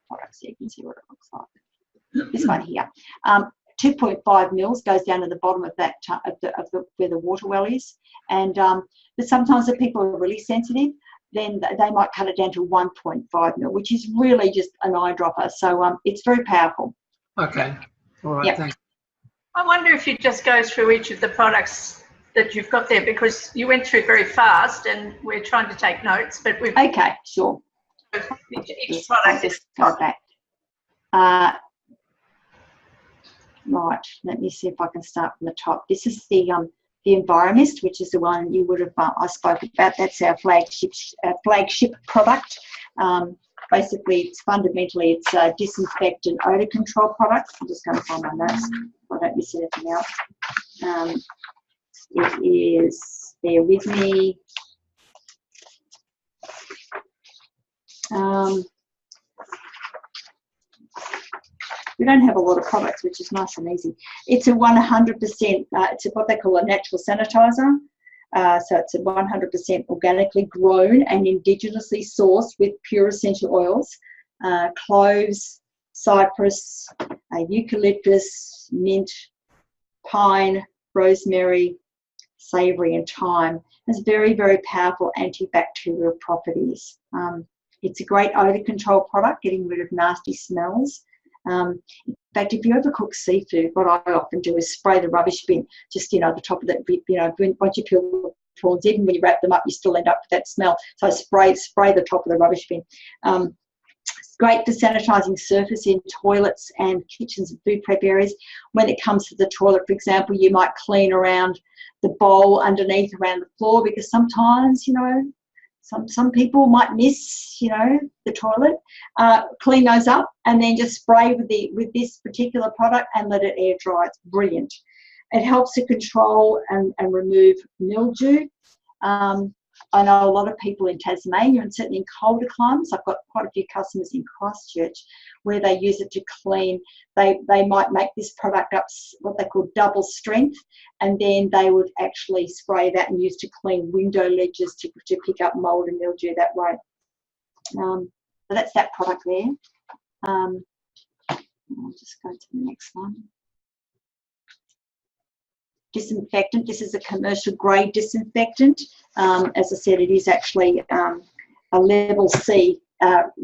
[SPEAKER 2] product so you can see what it looks like. This one here. 2.5 mils goes down to the bottom of that where the water well is. And but sometimes if people are really sensitive, then they might cut it down to 1.5 mil, which is really just an eyedropper. So it's very powerful.
[SPEAKER 5] Okay. All right. Yep. Thanks.
[SPEAKER 3] I wonder if you just go through each of the products that you've got there, because you went through very fast and we're trying to take notes, but we've...
[SPEAKER 2] Okay, sure.
[SPEAKER 3] Each product is...
[SPEAKER 2] Got that. Right, let me see if I can start from the top. This is the Enviromist, which is the one you would have I spoke about. That's our flagship product. Basically, it's fundamentally a disinfectant odor control product. I'm just going to find my notes so I don't miss anything else. It is, bear with me. We don't have a lot of products, which is nice and easy. It's a 100%, it's what they call a natural sanitizer. So it's a 100% organically grown and indigenously sourced with pure essential oils, cloves, cypress, eucalyptus, mint, pine, rosemary, savory and thyme. It has very, very powerful antibacterial properties. It's a great odor control product, getting rid of nasty smells. In fact, if you ever cook seafood, what I often do is spray the rubbish bin, just, the top of that, once you peel the prawns, even when you wrap them up, you still end up with that smell. So spray the top of the rubbish bin. It's great for sanitising surface in toilets and kitchens and food prep areas. When it comes to the toilet, for example, you might clean around the bowl underneath, around the floor, because sometimes, some people might miss, the toilet. Clean those up and then just spray with this particular product and let it air dry. It's brilliant. It helps to control and remove mildew. I know a lot of people in Tasmania and certainly in colder climates. I've got quite a few customers in Christchurch where they use it to clean. They might make this product up what they call double strength, and then they would actually spray that and use to clean window ledges to pick up mold and mildew that way. So that's that product there. I'll just go to the next one. Disinfectant. This is a commercial grade disinfectant. As I said, it is actually a level C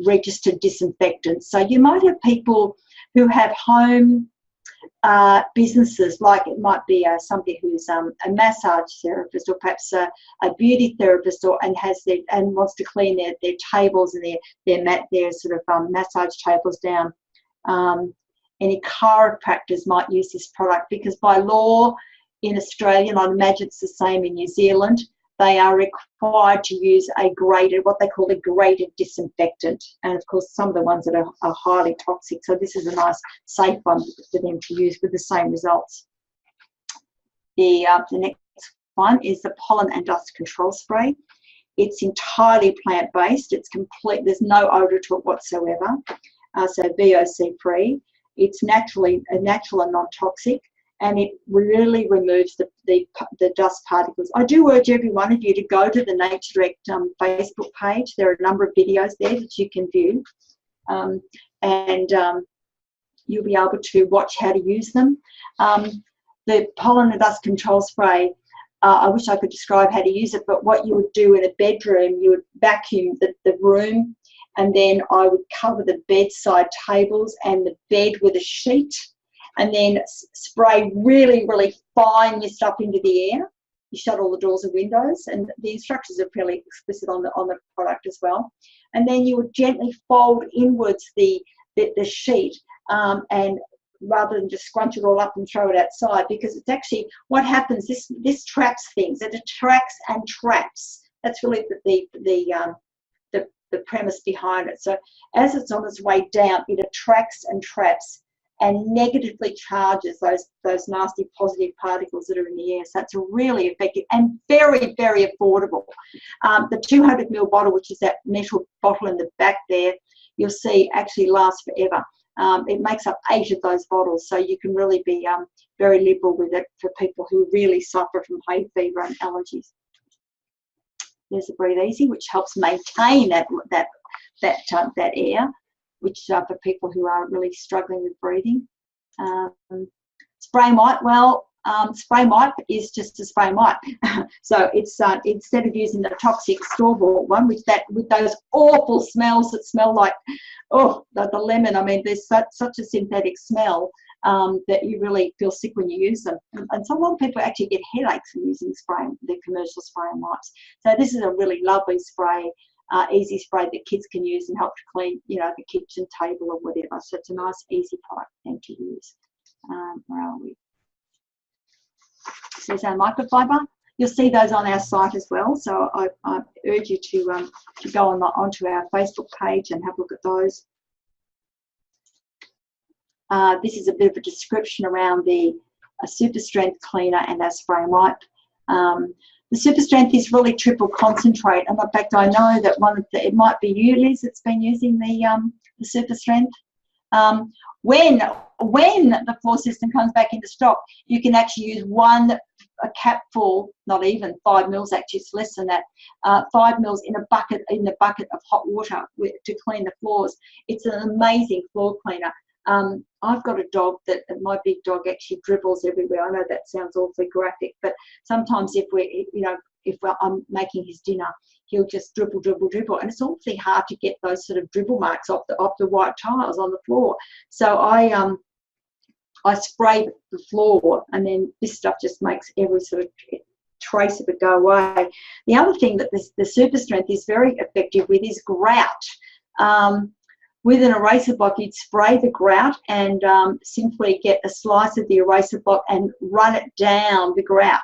[SPEAKER 2] registered disinfectant. So you might have people who have home businesses, like it might be somebody who's a massage therapist, or perhaps a beauty therapist, and wants to clean their tables and their sort of massage tables down. Any chiropractors might use this product because by law in Australia, and I'd imagine it's the same in New Zealand, they are required to use what they call a graded disinfectant. And of course, some of the ones that are highly toxic. So this is a nice, safe one for them to use with the same results. The next one is the pollen and dust control spray. It's entirely plant-based. It's complete. There's no odor to it whatsoever. So VOC free. It's natural and non-toxic. And it really removes the dust particles. I do urge every one of you to go to the Nature Direct Facebook page. There are a number of videos there that you can view. And you'll be able to watch how to use them. The pollen and dust control spray, I wish I could describe how to use it, but what you would do in a bedroom, you would vacuum the room and then I would cover the bedside tables and the bed with a sheet, and then spray really, really fine mist up into the air. You shut all the doors and windows, and the instructions are fairly explicit on the product as well. And then you would gently fold inwards the sheet, and rather than just scrunch it all up and throw it outside, because it's actually what happens. This traps things. It attracts and traps. That's really the premise behind it. So as it's on its way down, it attracts and traps and negatively charges those nasty positive particles that are in the air. So it's really effective and very, very affordable. The 200 ml bottle, which is that metal bottle in the back there, you'll see actually lasts forever. It makes up 8 of those bottles, so you can really be very liberal with it for people who really suffer from hay fever and allergies. There's the Breathe Easy, which helps maintain that air, which for people who are really struggling with breathing. Spray and wipe, well, spray and wipe is just a spray and wipe. So it's instead of using the toxic store-bought one, with those awful smells that smell like, oh, the lemon. I mean, there's such a synthetic smell that you really feel sick when you use them. And so a lot of people actually get headaches from using the commercial spray and wipes. So this is a really lovely spray. Easy spray that kids can use and help to clean, the kitchen table or whatever. So it's a nice, easy product thing to use. Where are we? So there's our microfiber. You'll see those on our site as well. So I urge you to go onto our Facebook page and have a look at those. This is a bit of a description around a super strength cleaner and our spray and wipe. The super strength is really triple concentrate, and in fact I know that it might be you, Liz, that's been using the super strength. When the floor system comes back into stock, you can actually use a capful, not even 5 mils, actually it's less than that, 5 mils in a bucket of hot water to clean the floors. It's an amazing floor cleaner. I've got a dog that my big dog actually dribbles everywhere. I know that sounds awfully graphic, but sometimes if I'm making his dinner, he'll just dribble, and it's awfully hard to get those sort of dribble marks off the white tiles on the floor. So I spray the floor, and then this stuff just makes every sort of trace of it go away. The other thing that the super strength is very effective with is grout. With an eraser block, you'd spray the grout and simply get a slice of the eraser block and run it down the grout.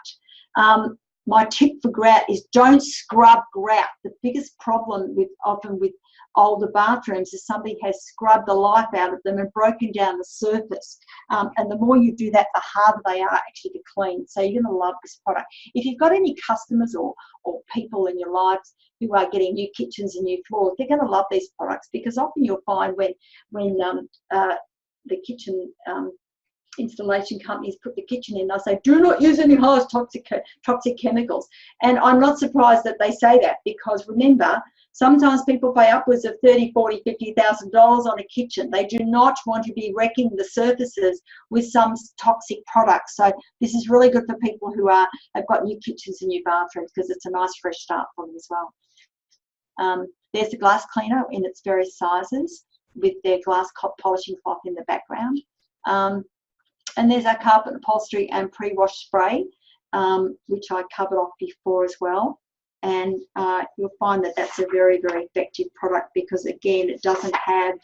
[SPEAKER 2] My tip for grout is don't scrub grout. The biggest problem often with older bathrooms is somebody has scrubbed the life out of them and broken down the surface. And the more you do that, the harder they are actually to clean. So you're going to love this product. If you've got any customers or people in your lives who are getting new kitchens and new floors, they're going to love these products, because often you'll find when the kitchen installation companies put the kitchen in, they'll say, do not use any highest toxic chemicals. And I'm not surprised that they say that, because remember, sometimes people pay upwards of $30,000, $40,000, $50,000 on a kitchen. They do not want to be wrecking the surfaces with some toxic products. So this is really good for people who have got new kitchens and new bathrooms, because it's a nice fresh start for them as well. There's the glass cleaner in its various sizes with their glass polishing cloth in the background. And there's our carpet upholstery and pre-wash spray, which I covered off before as well. And you'll find that that's a very, very effective product, because again, it doesn't have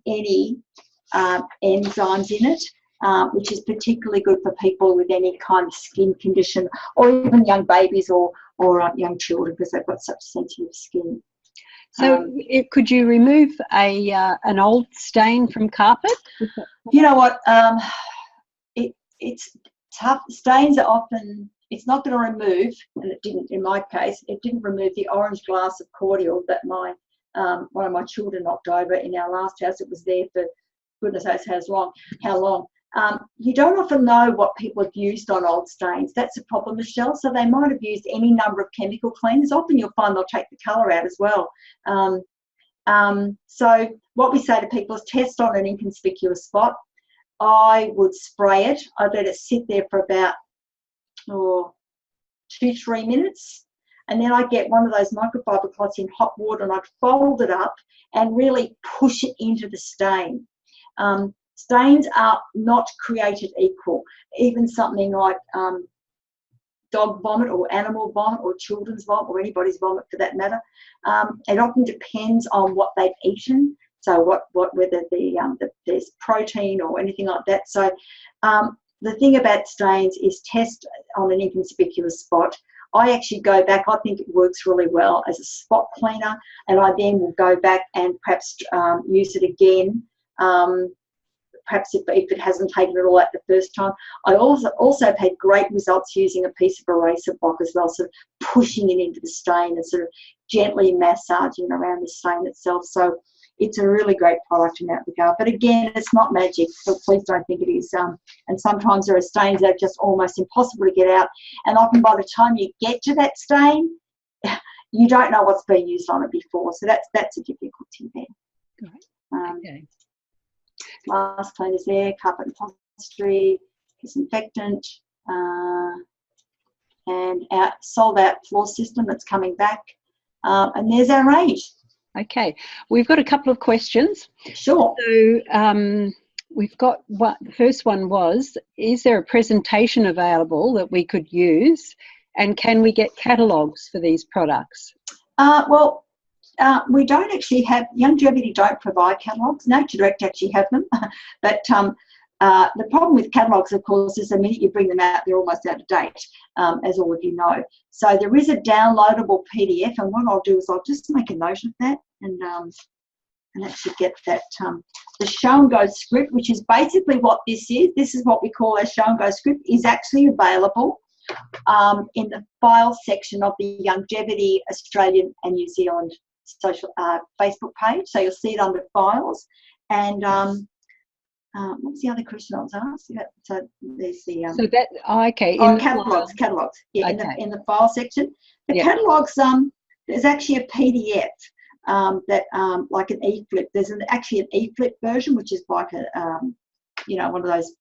[SPEAKER 2] any enzymes in it, which is particularly good for people with any kind of skin condition, or even young babies or young children, because they've got such sensitive skin.
[SPEAKER 1] So could you remove an old stain from carpet?
[SPEAKER 2] You know what, it's tough. Stains are often, it's not going to remove, and it didn't in my case, it didn't remove the orange glass of cordial that one of my children knocked over in our last house. It was there for goodness knows how long. You don't often know what people have used on old stains. That's a problem, Michelle. So they might have used any number of chemical cleaners. Often you'll find they'll take the colour out as well. So what we say to people is test on an inconspicuous spot. I would spray it. I'd let it sit there for about 2-3 minutes. and then I get one of those microfiber cloths in hot water, and I'd fold it up and really push it into the stain. Stains are not created equal. Even something like dog vomit or animal vomit or children's vomit or anybody's vomit for that matter, it often depends on what they've eaten. So whether there's protein or anything like that. So the thing about stains is test on an inconspicuous spot. I actually go back, I think it works really well as a spot cleaner, and I then will go back and perhaps use it again, perhaps if it hasn't taken it all out the first time. I also have had great results using a piece of eraser block as well, sort of pushing it into the stain and sort of gently massaging around the stain itself. So it's a really great product in that regard. But again, it's not magic, so please don't think it is. And sometimes there are stains that are just almost impossible to get out. And often by the time you get to that stain, you don't know what's been used on it before. So that's a difficulty there.
[SPEAKER 1] Okay.
[SPEAKER 2] Last cleaners there, carpet and upholstery, disinfectant, and our sold out floor system that's coming back. And there's our range.
[SPEAKER 1] Okay, we've got a couple of questions.
[SPEAKER 2] Sure.
[SPEAKER 1] So we've got the first one was, is there a presentation available that we could use, and can we get catalogues for these products?
[SPEAKER 2] We don't actually have, Youngevity don't provide catalogues. Nature Direct actually have them. But the problem with catalogues, of course, is the minute you bring them out, they're almost out of date, as all of you know. So there is a downloadable PDF, and what I'll do is I'll just make a note of that and actually get that. The show and go script, which is basically what this is what we call our show and go script, is actually available in the file section of the Youngevity Australian and New Zealand social Facebook page. So you'll see it under files. And what was the other question I was asked? So there's the catalogues. Yeah, okay. in the file section. The catalogues, there's actually a PDF that like an e-flip. There's actually an e-flip version, which is like a one of those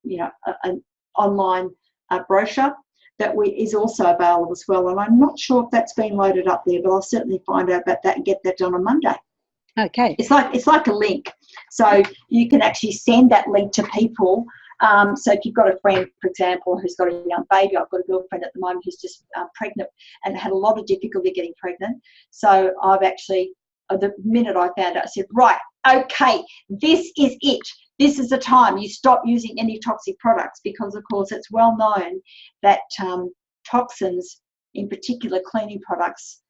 [SPEAKER 2] an online brochure that is also available as well. And I'm not sure if that's been loaded up there, but I'll certainly find out about that and get that done on Monday.
[SPEAKER 1] Okay.
[SPEAKER 2] It's like a link. So you can actually send that link to people. So if you've got a friend, for example, who's got a young baby, I've got a girlfriend at the moment who's just pregnant and had a lot of difficulty getting pregnant. So I've actually, the minute I found out, I said, right, okay, this is it. This is the time you stop using any toxic products, because, of course, it's well known that toxins, in particular cleaning products,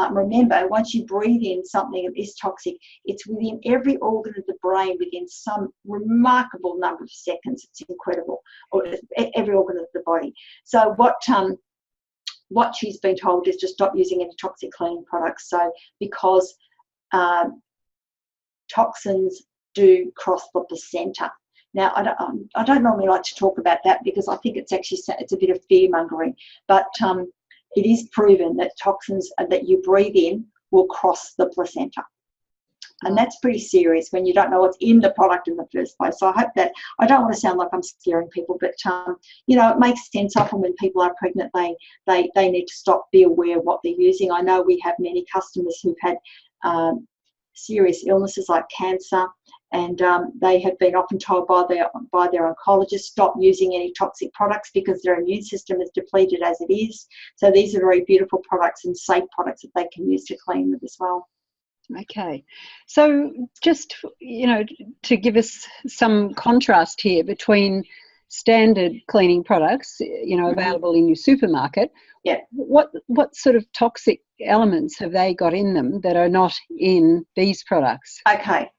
[SPEAKER 2] remember, once you breathe in something that is toxic, it's within every organ of the brain within some remarkable number of seconds. It's incredible, or every organ of the body. So what she's been told is to stop using any toxic cleaning products. So because toxins do cross the placenta. Now, I don't normally like to talk about that because I think it's a bit of fear mongering, but it is proven that toxins that you breathe in will cross the placenta. And that's pretty serious when you don't know what's in the product in the first place. So I hope that, I don't want to sound like I'm scaring people, but it makes sense. Often when people are pregnant, they need to stop, be aware of what they're using. I know we have many customers who've had serious illnesses like cancer, and they have been often told by their oncologist, stop using any toxic products because their immune system is depleted as it is. So these are very beautiful products and safe products that they can use to clean with as well.
[SPEAKER 1] Okay, so just to give us some contrast here between standard cleaning products, available in your supermarket.
[SPEAKER 2] Yeah.
[SPEAKER 1] What sort of toxic elements have they got in them that are not in these products?
[SPEAKER 2] Okay.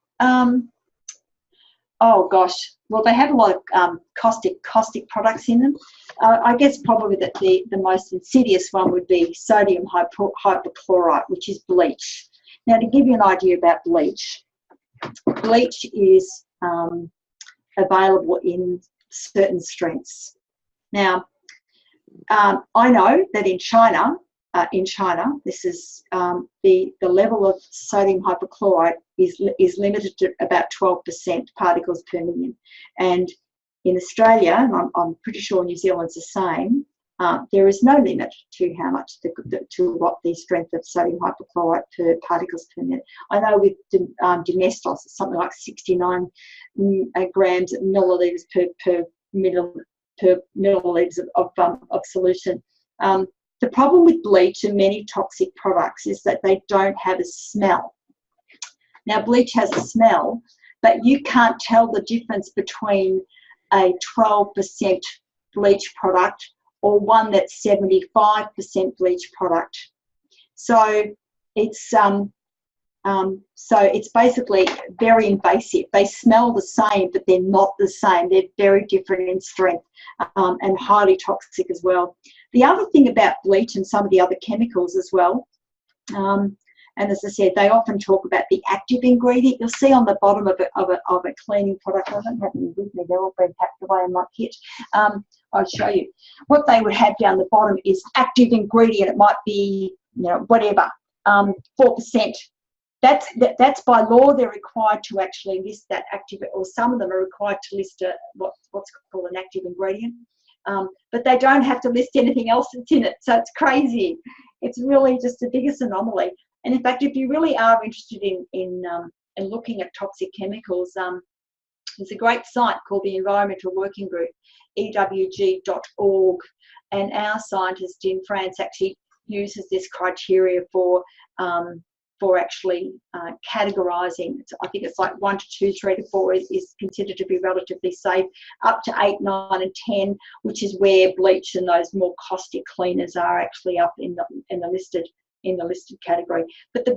[SPEAKER 2] Oh gosh. Well, they have a lot of caustic products in them. I guess probably that the most insidious one would be sodium hypochlorite, which is bleach. Now, to give you an idea about bleach is available in certain strengths. Now, I know that in China, this is the level of sodium hypochlorite is limited to about 12% particles per million, and in Australia, and I'm pretty sure New Zealand's the same, there is no limit to how much to what the strength of sodium hypochlorite per particles per minute. I know with Domestos it's something like 69 grams milliliters per milliliters of solution. The problem with bleach and many toxic products is that they don't have a smell. Now, bleach has a smell, but you can't tell the difference between a 12% bleach product or one that's 75% bleach product. So it's basically very invasive. They smell the same, but they're not the same. They're very different in strength and highly toxic as well. The other thing about bleach and some of the other chemicals as well, and as I said, they often talk about the active ingredient. You'll see on the bottom of a cleaning product, I don't have any with me, they're all been packed away in my kit. I'll show you. What they would have down the bottom is active ingredient. It might be, whatever, 4%. That's by law. They're required to actually list that active, or some of them are required to list what's called an active ingredient. But they don't have to list anything else that's in it. So it's crazy. It's really just the biggest anomaly. And in fact, if you really are interested in looking at toxic chemicals, there's a great site called the Environmental Working Group, ewg.org, and our scientist in France actually uses this criteria for actually categorising. I think it's like 1 to 2, 3 to 4 is considered to be relatively safe, up to 8, 9 and 10, which is where bleach and those more caustic cleaners are actually up in the listed category. But the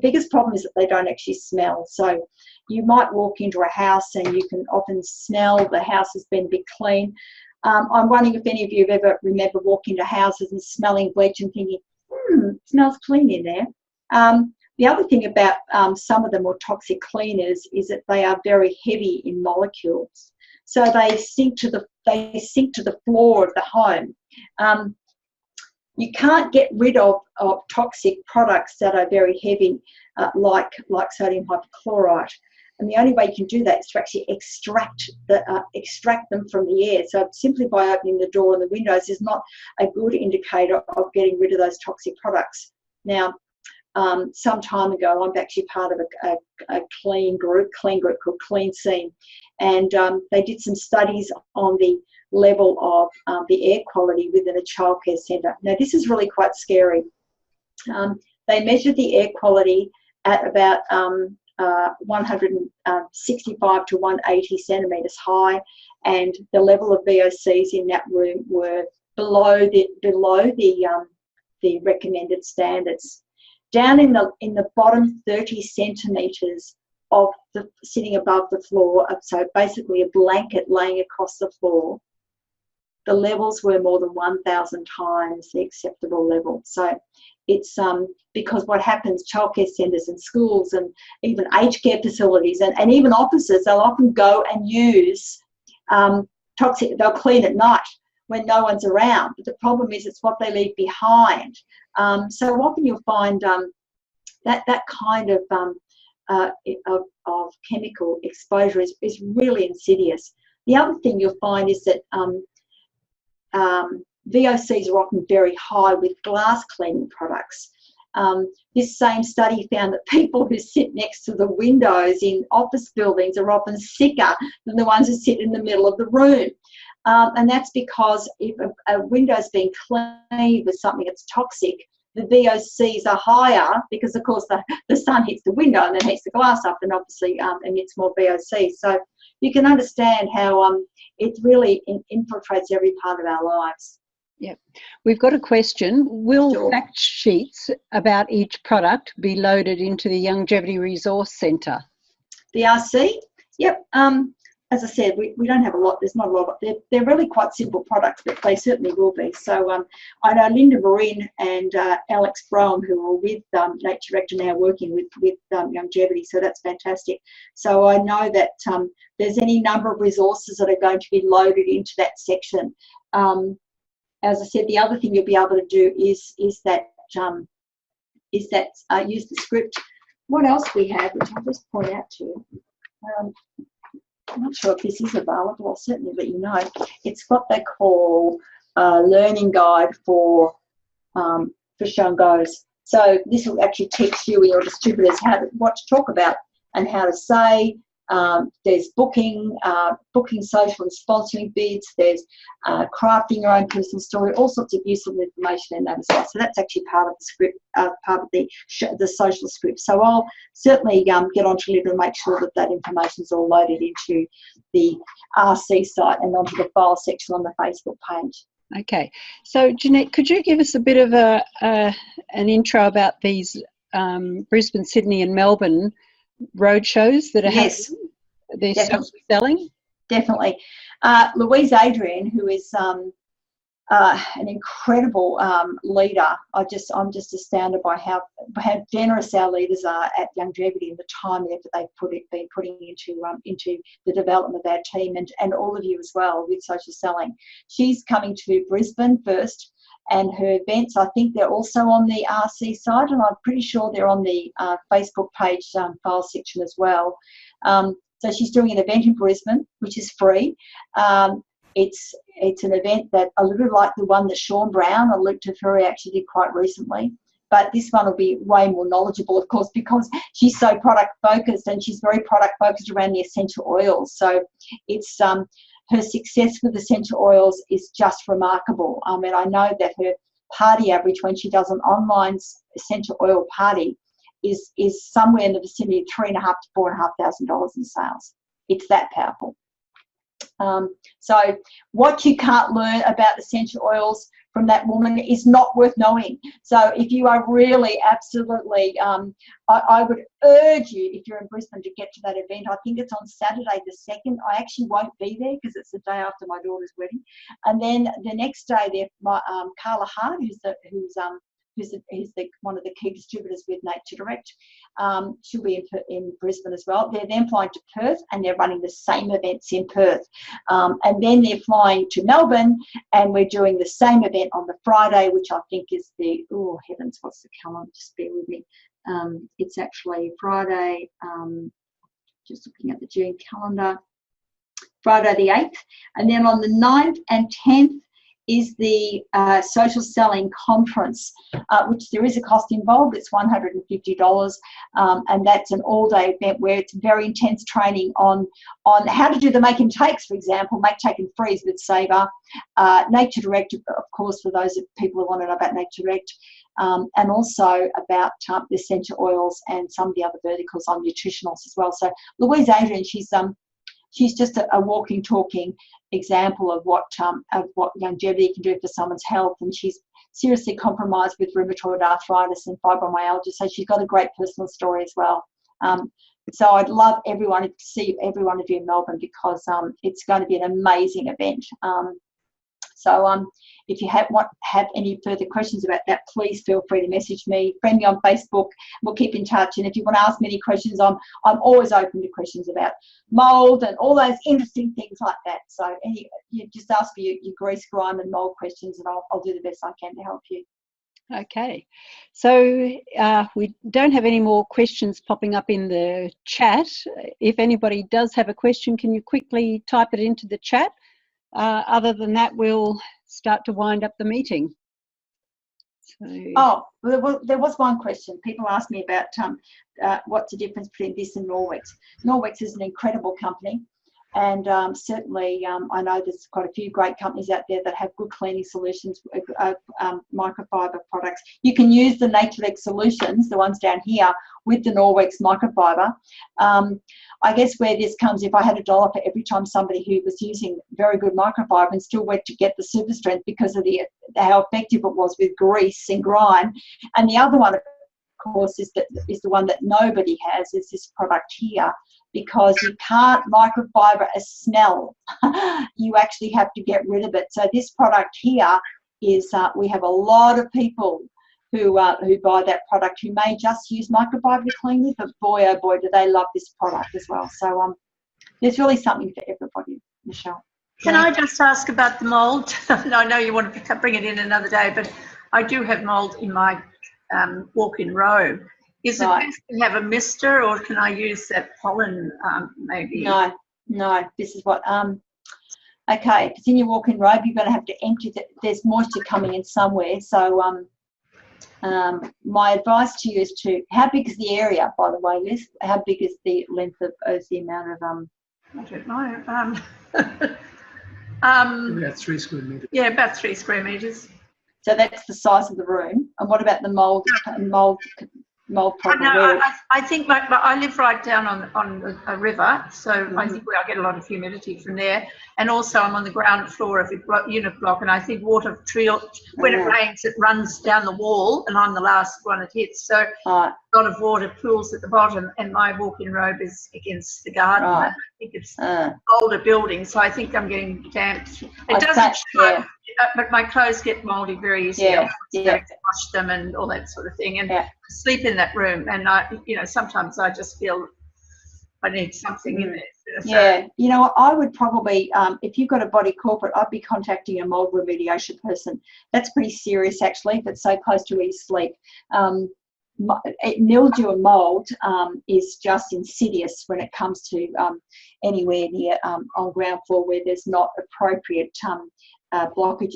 [SPEAKER 2] biggest problem is that they don't actually smell. So you might walk into a house and you can often smell the house has been a bit clean. I'm wondering if any of you have ever remember walking into houses and smelling bleach and thinking, it smells clean in there. The other thing about some of the more toxic cleaners is that they are very heavy in molecules. So they sink to the floor of the home. You can't get rid of toxic products that are very heavy, like sodium hypochlorite. And the only way you can do that is to actually extract them from the air. So simply by opening the door and the windows is not a good indicator of getting rid of those toxic products. Now, some time ago, I'm actually part of a clean group called Clean Scene, and they did some studies on the level of the air quality within a childcare centre. Now, this is really quite scary. They measured the air quality at about 165 to 180 centimetres high, and the level of VOCs in that room were below the recommended standards. Down in the bottom 30 centimetres of sitting above the floor, so basically a blanket laying across the floor, the levels were more than 1,000 times the acceptable level. So it's because what happens, childcare centres and schools and even aged care facilities and even offices, they'll often go and use toxic, they'll clean at night when no one's around. But the problem is it's what they leave behind. So often you'll find that kind of chemical exposure is really insidious. The other thing you'll find is that VOCs are often very high with glass cleaning products. This same study found that people who sit next to the windows in office buildings are often sicker than the ones who sit in the middle of the room. And that's because if a window's being cleaned with something that's toxic, the VOCs are higher because, of course, the sun hits the window and then heats the glass up and obviously emits more VOCs. So you can understand how it really infiltrates every part of our lives.
[SPEAKER 1] Yep. We've got a question. Will
[SPEAKER 2] Sure.
[SPEAKER 1] fact sheets about each product be loaded into the Youngevity Resource Centre?
[SPEAKER 2] The RC? Yep. As I said, we don't have a lot. There's not a lot. They're really quite simple products, but they certainly will be. So I know Linda Marin and Alex Brown, who are with Nature Direct, are now working with Youngevity, so that's fantastic. So I know that there's any number of resources that are going to be loaded into that section. As I said, the other thing you'll be able to do is use the script. What else we have, which I'll just point out to you. I'm not sure if this is available. I'll certainly let you know. It's what they call learning guide for show and goes. So this will actually teach you and your distributors what to talk about and how to say. There's booking social and sponsoring bids. There's crafting your own personal story. All sorts of useful information in that as well. So that's actually part of the script, part of the social script. So I'll certainly get onto Liv and make sure that information is all loaded into the RC site and onto the file section on the Facebook page.
[SPEAKER 1] Okay, so Jeanette, could you give us a bit of an intro about these Brisbane, Sydney and Melbourne road shows that are happening? They're selling? Definitely.
[SPEAKER 2] Louise Adrian, who is an incredible leader. I'm just astounded by how generous our leaders are at Youngevity and the time and effort they've been putting into the development of our team and all of you as well with social selling. She's coming to Brisbane first, and her events, I think they're also on the RC site, and I'm pretty sure they're on the Facebook page file section as well. So she's doing an event in Brisbane, which is free. It's an event that a little like the one that Sean Brown and Luke Tafuri actually did quite recently. But this one will be way more knowledgeable, of course, because she's so product focused, and she's very product focused around the essential oils. So it's her success with essential oils is just remarkable. I mean, I know that her party average when she does an online essential oil party is somewhere in the vicinity of $3,500 to $4,500 in sales. It's that powerful. So what you can't learn about essential oils from that woman is not worth knowing. So if you are really absolutely, I would urge you, if you're in Brisbane, to get to that event. I think it's on Saturday the 2nd. I actually won't be there because it's the day after my daughter's wedding. And then the next day, there, Carla Hart, who's one of the key distributors with Nature Direct. She'll be in Brisbane as well. They're then flying to Perth, and they're running the same events in Perth. And then they're flying to Melbourne, and we're doing the same event on the Friday, which I think is oh heavens, what's the calendar? Just bear with me. It's actually Friday, just looking at the June calendar, Friday the 8th. And then on the 9th and 10th, is the social selling conference, which there is a cost involved. It's $150, and that's an all-day event where it's very intense training on how to do the make and takes, for example, make, take and freeze with Sabre, Nature Direct, of course, for those people who want to know about Nature Direct, and also about the essential oils and some of the other verticals on nutritionals as well. So Louise Adrian, she's just a walking, talking example of what Youngevity can do for someone's health, and she's seriously compromised with rheumatoid arthritis and fibromyalgia, so she's got a great personal story as well. So I'd love to see every one of you in Melbourne, because it's going to be an amazing event. So if you have any further questions about that, please feel free to message me, friend me on Facebook. We'll keep in touch. And if you want to ask me any questions, I'm always open to questions about mould and all those interesting things like that. So you just ask me your grease, grime and mould questions, and I'll do the best I can to help you.
[SPEAKER 1] Okay, so we don't have any more questions popping up in the chat. If anybody does have a question, can you quickly type it into the chat? Other than that, we'll start to wind up the meeting. So.
[SPEAKER 2] Oh, well, there was one question. People asked me about what's the difference between this and Norwex. Norwex is an incredible company, and certainly I know there's quite a few great companies out there that have good cleaning solutions, microfiber products. You can use the Nature solutions, the ones down here, with the Norwex microfiber. I guess where this comes, if I had $1 for every time somebody who was using very good microfiber and still went to get the super strength because of how effective it was with grease and grime. And the other one, of course, is the one that nobody has, is this product here, because you can't microfiber a smell. You actually have to get rid of it. So this product here is, we have a lot of people who buy that product who may just use microfiber to clean with, but boy, oh boy, do they love this product as well. So there's really something for everybody, Michelle.
[SPEAKER 3] Can I just ask about the mould? I know you want to bring it in another day, but I do have mould in my walk-in robe. Is it best to have a mister, or can I use that pollen maybe?
[SPEAKER 2] No, this is what Okay, if it's in your walk-in robe, you're going to have to empty that. There's moisture coming in somewhere. So my advice to you is how big is the area, by the way, Liz? How big is the length of, is the amount of
[SPEAKER 3] I don't know.
[SPEAKER 5] About 3 square metres.
[SPEAKER 3] Yeah, about 3 square metres.
[SPEAKER 2] So that's the size of the room. And what about the mould problem?
[SPEAKER 3] No, I think I live right down on a river, so I think I get a lot of humidity from there. And also I'm on the ground floor of a unit block, and I think water when it rains, it runs down the wall, and I'm the last one it hits. So a lot of water pools at the bottom, and my walk-in robe is against the garden. I think it's older building, so I think I'm getting damp. It doesn't show, but my clothes get mouldy very easily. I wash them and all that sort of thing, and sleep in that room. And sometimes I just feel I need something in there. So,
[SPEAKER 2] I would probably, if you've got a body corporate, I'd be contacting a mould remediation person. That's pretty serious, actually, if it's so close to where you sleep. Mildew and mould is just insidious when it comes to anywhere near on ground floor where there's not appropriate blocking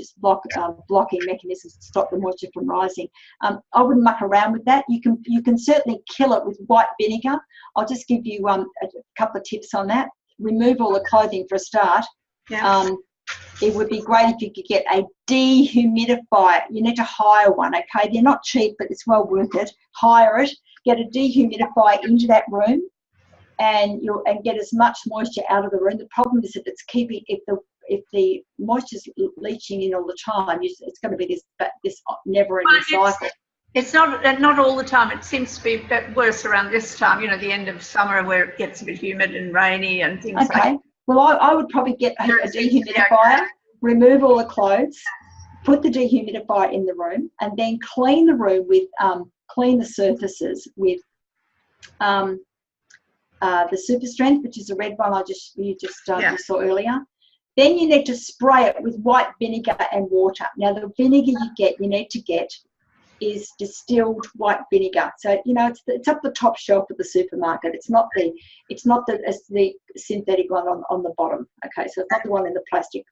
[SPEAKER 2] mechanisms to stop the moisture from rising. I wouldn't muck around with that. You can certainly kill it with white vinegar. I'll just give you a couple of tips on that. Remove all the clothing for a start. It would be great if you could get a dehumidifier. You need to hire one, okay? They're not cheap, but it's well worth it. Hire it. Get a dehumidifier into that room, and get as much moisture out of the room. The problem is if the moisture's leaching in all the time, it's going to be this never-ending cycle.
[SPEAKER 3] It's not all the time. It seems to be worse around this time, the end of summer where it gets a bit humid and rainy and things like that.
[SPEAKER 2] Okay. Well, I would probably get a dehumidifier, remove all the clothes, put the dehumidifier in the room, and then clean the room with, clean the surfaces with the Super Strength, which is a red one you saw earlier. Then you need to spray it with white vinegar and water. Now, the vinegar you need to get is distilled white vinegar. So it's up the top shelf of the supermarket. It's not the synthetic one on the bottom. Okay, so it's not the one in the plastic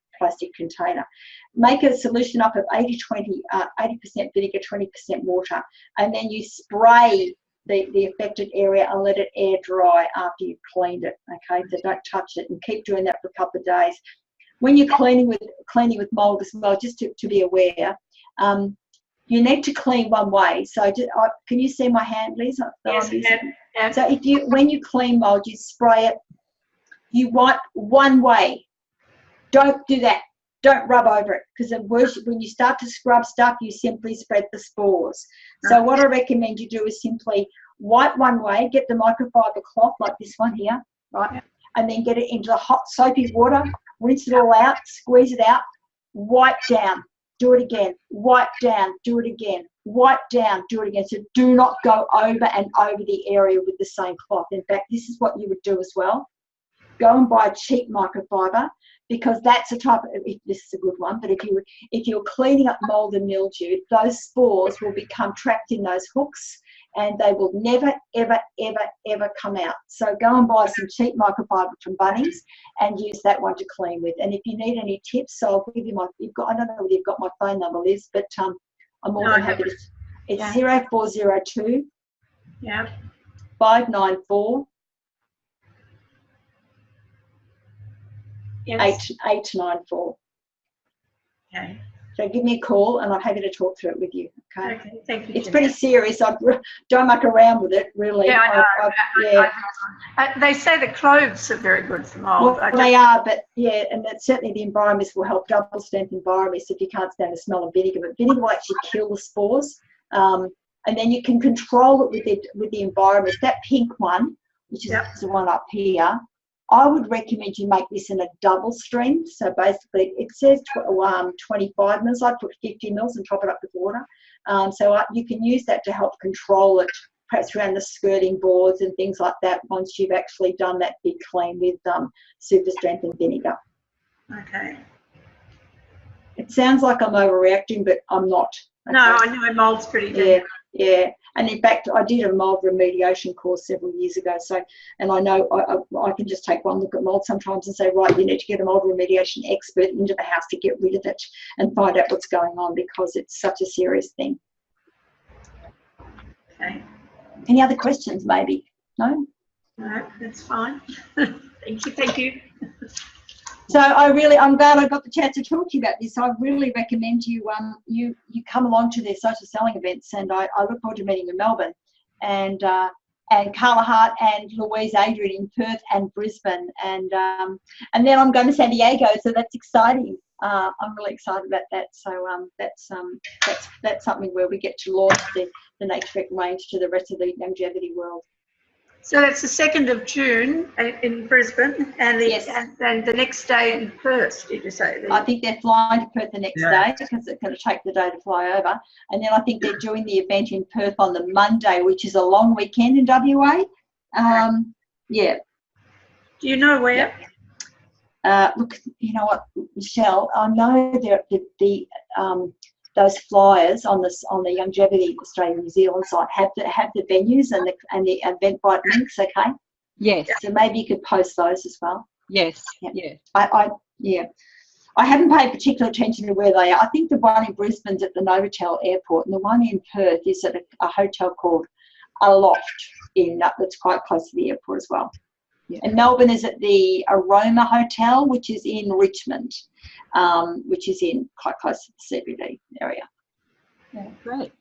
[SPEAKER 2] container. Make a solution up of 80% vinegar, 20% water, and then you spray the affected area and let it air dry after you've cleaned it. Okay, so don't touch it, and keep doing that for a couple of days. When you're cleaning with mould as well, just to be aware, you need to clean one way. So can you see my hand, Liz?
[SPEAKER 3] Yes, yeah.
[SPEAKER 2] So when you clean mould, you spray it, you wipe one way. Don't do that. Don't rub over it, because when you start to scrub stuff, you simply spread the spores. So what I recommend you do is simply wipe one way, get the microfiber cloth like this one here, right? And then get it into the hot soapy water, rinse it all out, squeeze it out, wipe down, do it again, wipe down, do it again, wipe down, do it again. So do not go over and over the area with the same cloth. In fact, this is what you would do as well. Go and buy a cheap microfiber, because that's a type of, this is a good one, but if you're cleaning up mould and mildew, those spores will become trapped in those hooks, and they will never, ever, ever, ever come out. So go and buy some cheap microfiber from Bunnings and use that one to clean with. And if you need any tips, so I'll give you I don't know whether you've got my phone number, Liz, but I'm more than happy to. It's 0402 594 894.
[SPEAKER 3] Okay.
[SPEAKER 2] So give me a call, and I'm happy to talk through it with you. Okay.
[SPEAKER 3] Okay. Thank you.
[SPEAKER 2] It's pretty serious. I don't muck around with it, really.
[SPEAKER 3] Yeah, I know. They say the clothes are very good for mould.
[SPEAKER 2] Well, they are, but and that certainly the environments will help. Double strength environments if you can't stand the smell of vinegar, but vinegar will actually kill the spores, and then you can control it with the environment. That pink one, which is the one up here, I would recommend you make this in a double strength. So basically, it says 25 mils. I put 50 mils and top it up with water. So you can use that to help control it, perhaps around the skirting boards and things like that, once you've actually done that big clean with Super Strength and vinegar.
[SPEAKER 3] Okay.
[SPEAKER 2] It sounds like I'm overreacting, but I'm not. Okay?
[SPEAKER 3] No, I know mould's pretty good.
[SPEAKER 2] Yeah. And in fact, I did a mold remediation course several years ago. So, and I know I can just take one look at mold sometimes and say, right, you need to get a mold remediation expert into the house to get rid of it and find out what's going on, because it's such a serious thing.
[SPEAKER 3] Okay.
[SPEAKER 2] Any other questions, maybe? No?
[SPEAKER 3] No, that's fine. Thank you. Thank you.
[SPEAKER 2] So I'm glad I got the chance to talk to you about this. I really recommend you come along to their social selling events, and I look forward to meeting you in Melbourne, and Carla Hart and Louise Adrian in Perth and Brisbane, and then I'm going to San Diego, so that's exciting. I'm really excited about that. So that's something where we get to launch the Nature Direct range to the rest of the Youngevity world.
[SPEAKER 3] So that's the 2nd of June in Brisbane, and the next day in Perth, did you say?
[SPEAKER 2] I think they're flying to Perth the next day, because it's going to take the day to fly over. And then I think they're doing the event in Perth on the Monday, which is a long weekend in WA. Yeah.
[SPEAKER 3] Do you know where?
[SPEAKER 2] Yeah. Look, you know what, Michelle, I know those flyers on the Youngevity Australia New Zealand site have the venues and the Eventbrite links. Okay.
[SPEAKER 1] Yes.
[SPEAKER 2] So maybe you could post those as well.
[SPEAKER 1] Yes.
[SPEAKER 2] Yeah.
[SPEAKER 1] Yeah.
[SPEAKER 2] I haven't paid particular attention to where they are. I think the one in Brisbane's at the Novotel Airport, and the one in Perth is at a hotel called Aloft that's quite close to the airport as well. Yeah. And Melbourne is at the Aroma Hotel, which is in Richmond, which is in quite close to the CBD area.
[SPEAKER 1] Yeah, great.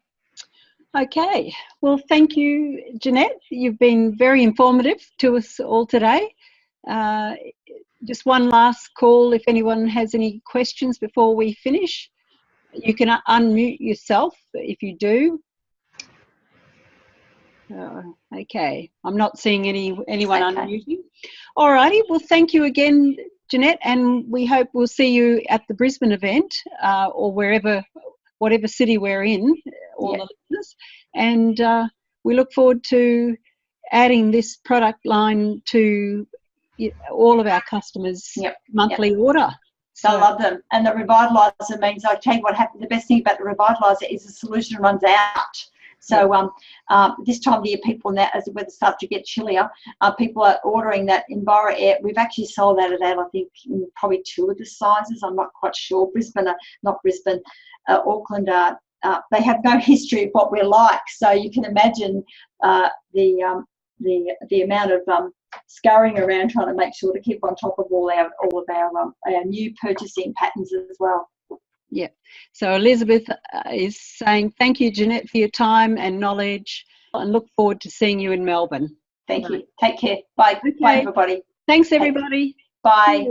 [SPEAKER 1] Okay. Well, thank you, Jeanette. You've been very informative to us all today. Just one last call. If anyone has any questions before we finish, you can unmute yourself if you do. Okay, I'm not seeing anyone unmuting. All righty, well, thank you again, Jeanette, and we hope we'll see you at the Brisbane event or whatever city we're in, all the listeners. And we look forward to adding this product line to all of our customers' monthly order.
[SPEAKER 2] So I love them. And the revitalizer means, I tell you what happened, the best thing about the revitalizer is the solution runs out. So this time of the year, people now, as the weather starts to get chillier, people are ordering that Enviro Air. We've actually sold out of that, I think, in probably 2 of the sizes. I'm not quite sure. Auckland, they have no history of what we're like. So you can imagine the amount of scurrying around trying to make sure to keep on top of all of our new purchasing patterns as well.
[SPEAKER 1] Yeah. So Elizabeth is saying, thank you, Jeanette, for your time and knowledge, and look forward to seeing you in Melbourne.
[SPEAKER 2] Thank you. Take care. Bye. Okay. Bye, everybody.
[SPEAKER 1] Thanks, everybody.
[SPEAKER 2] Bye.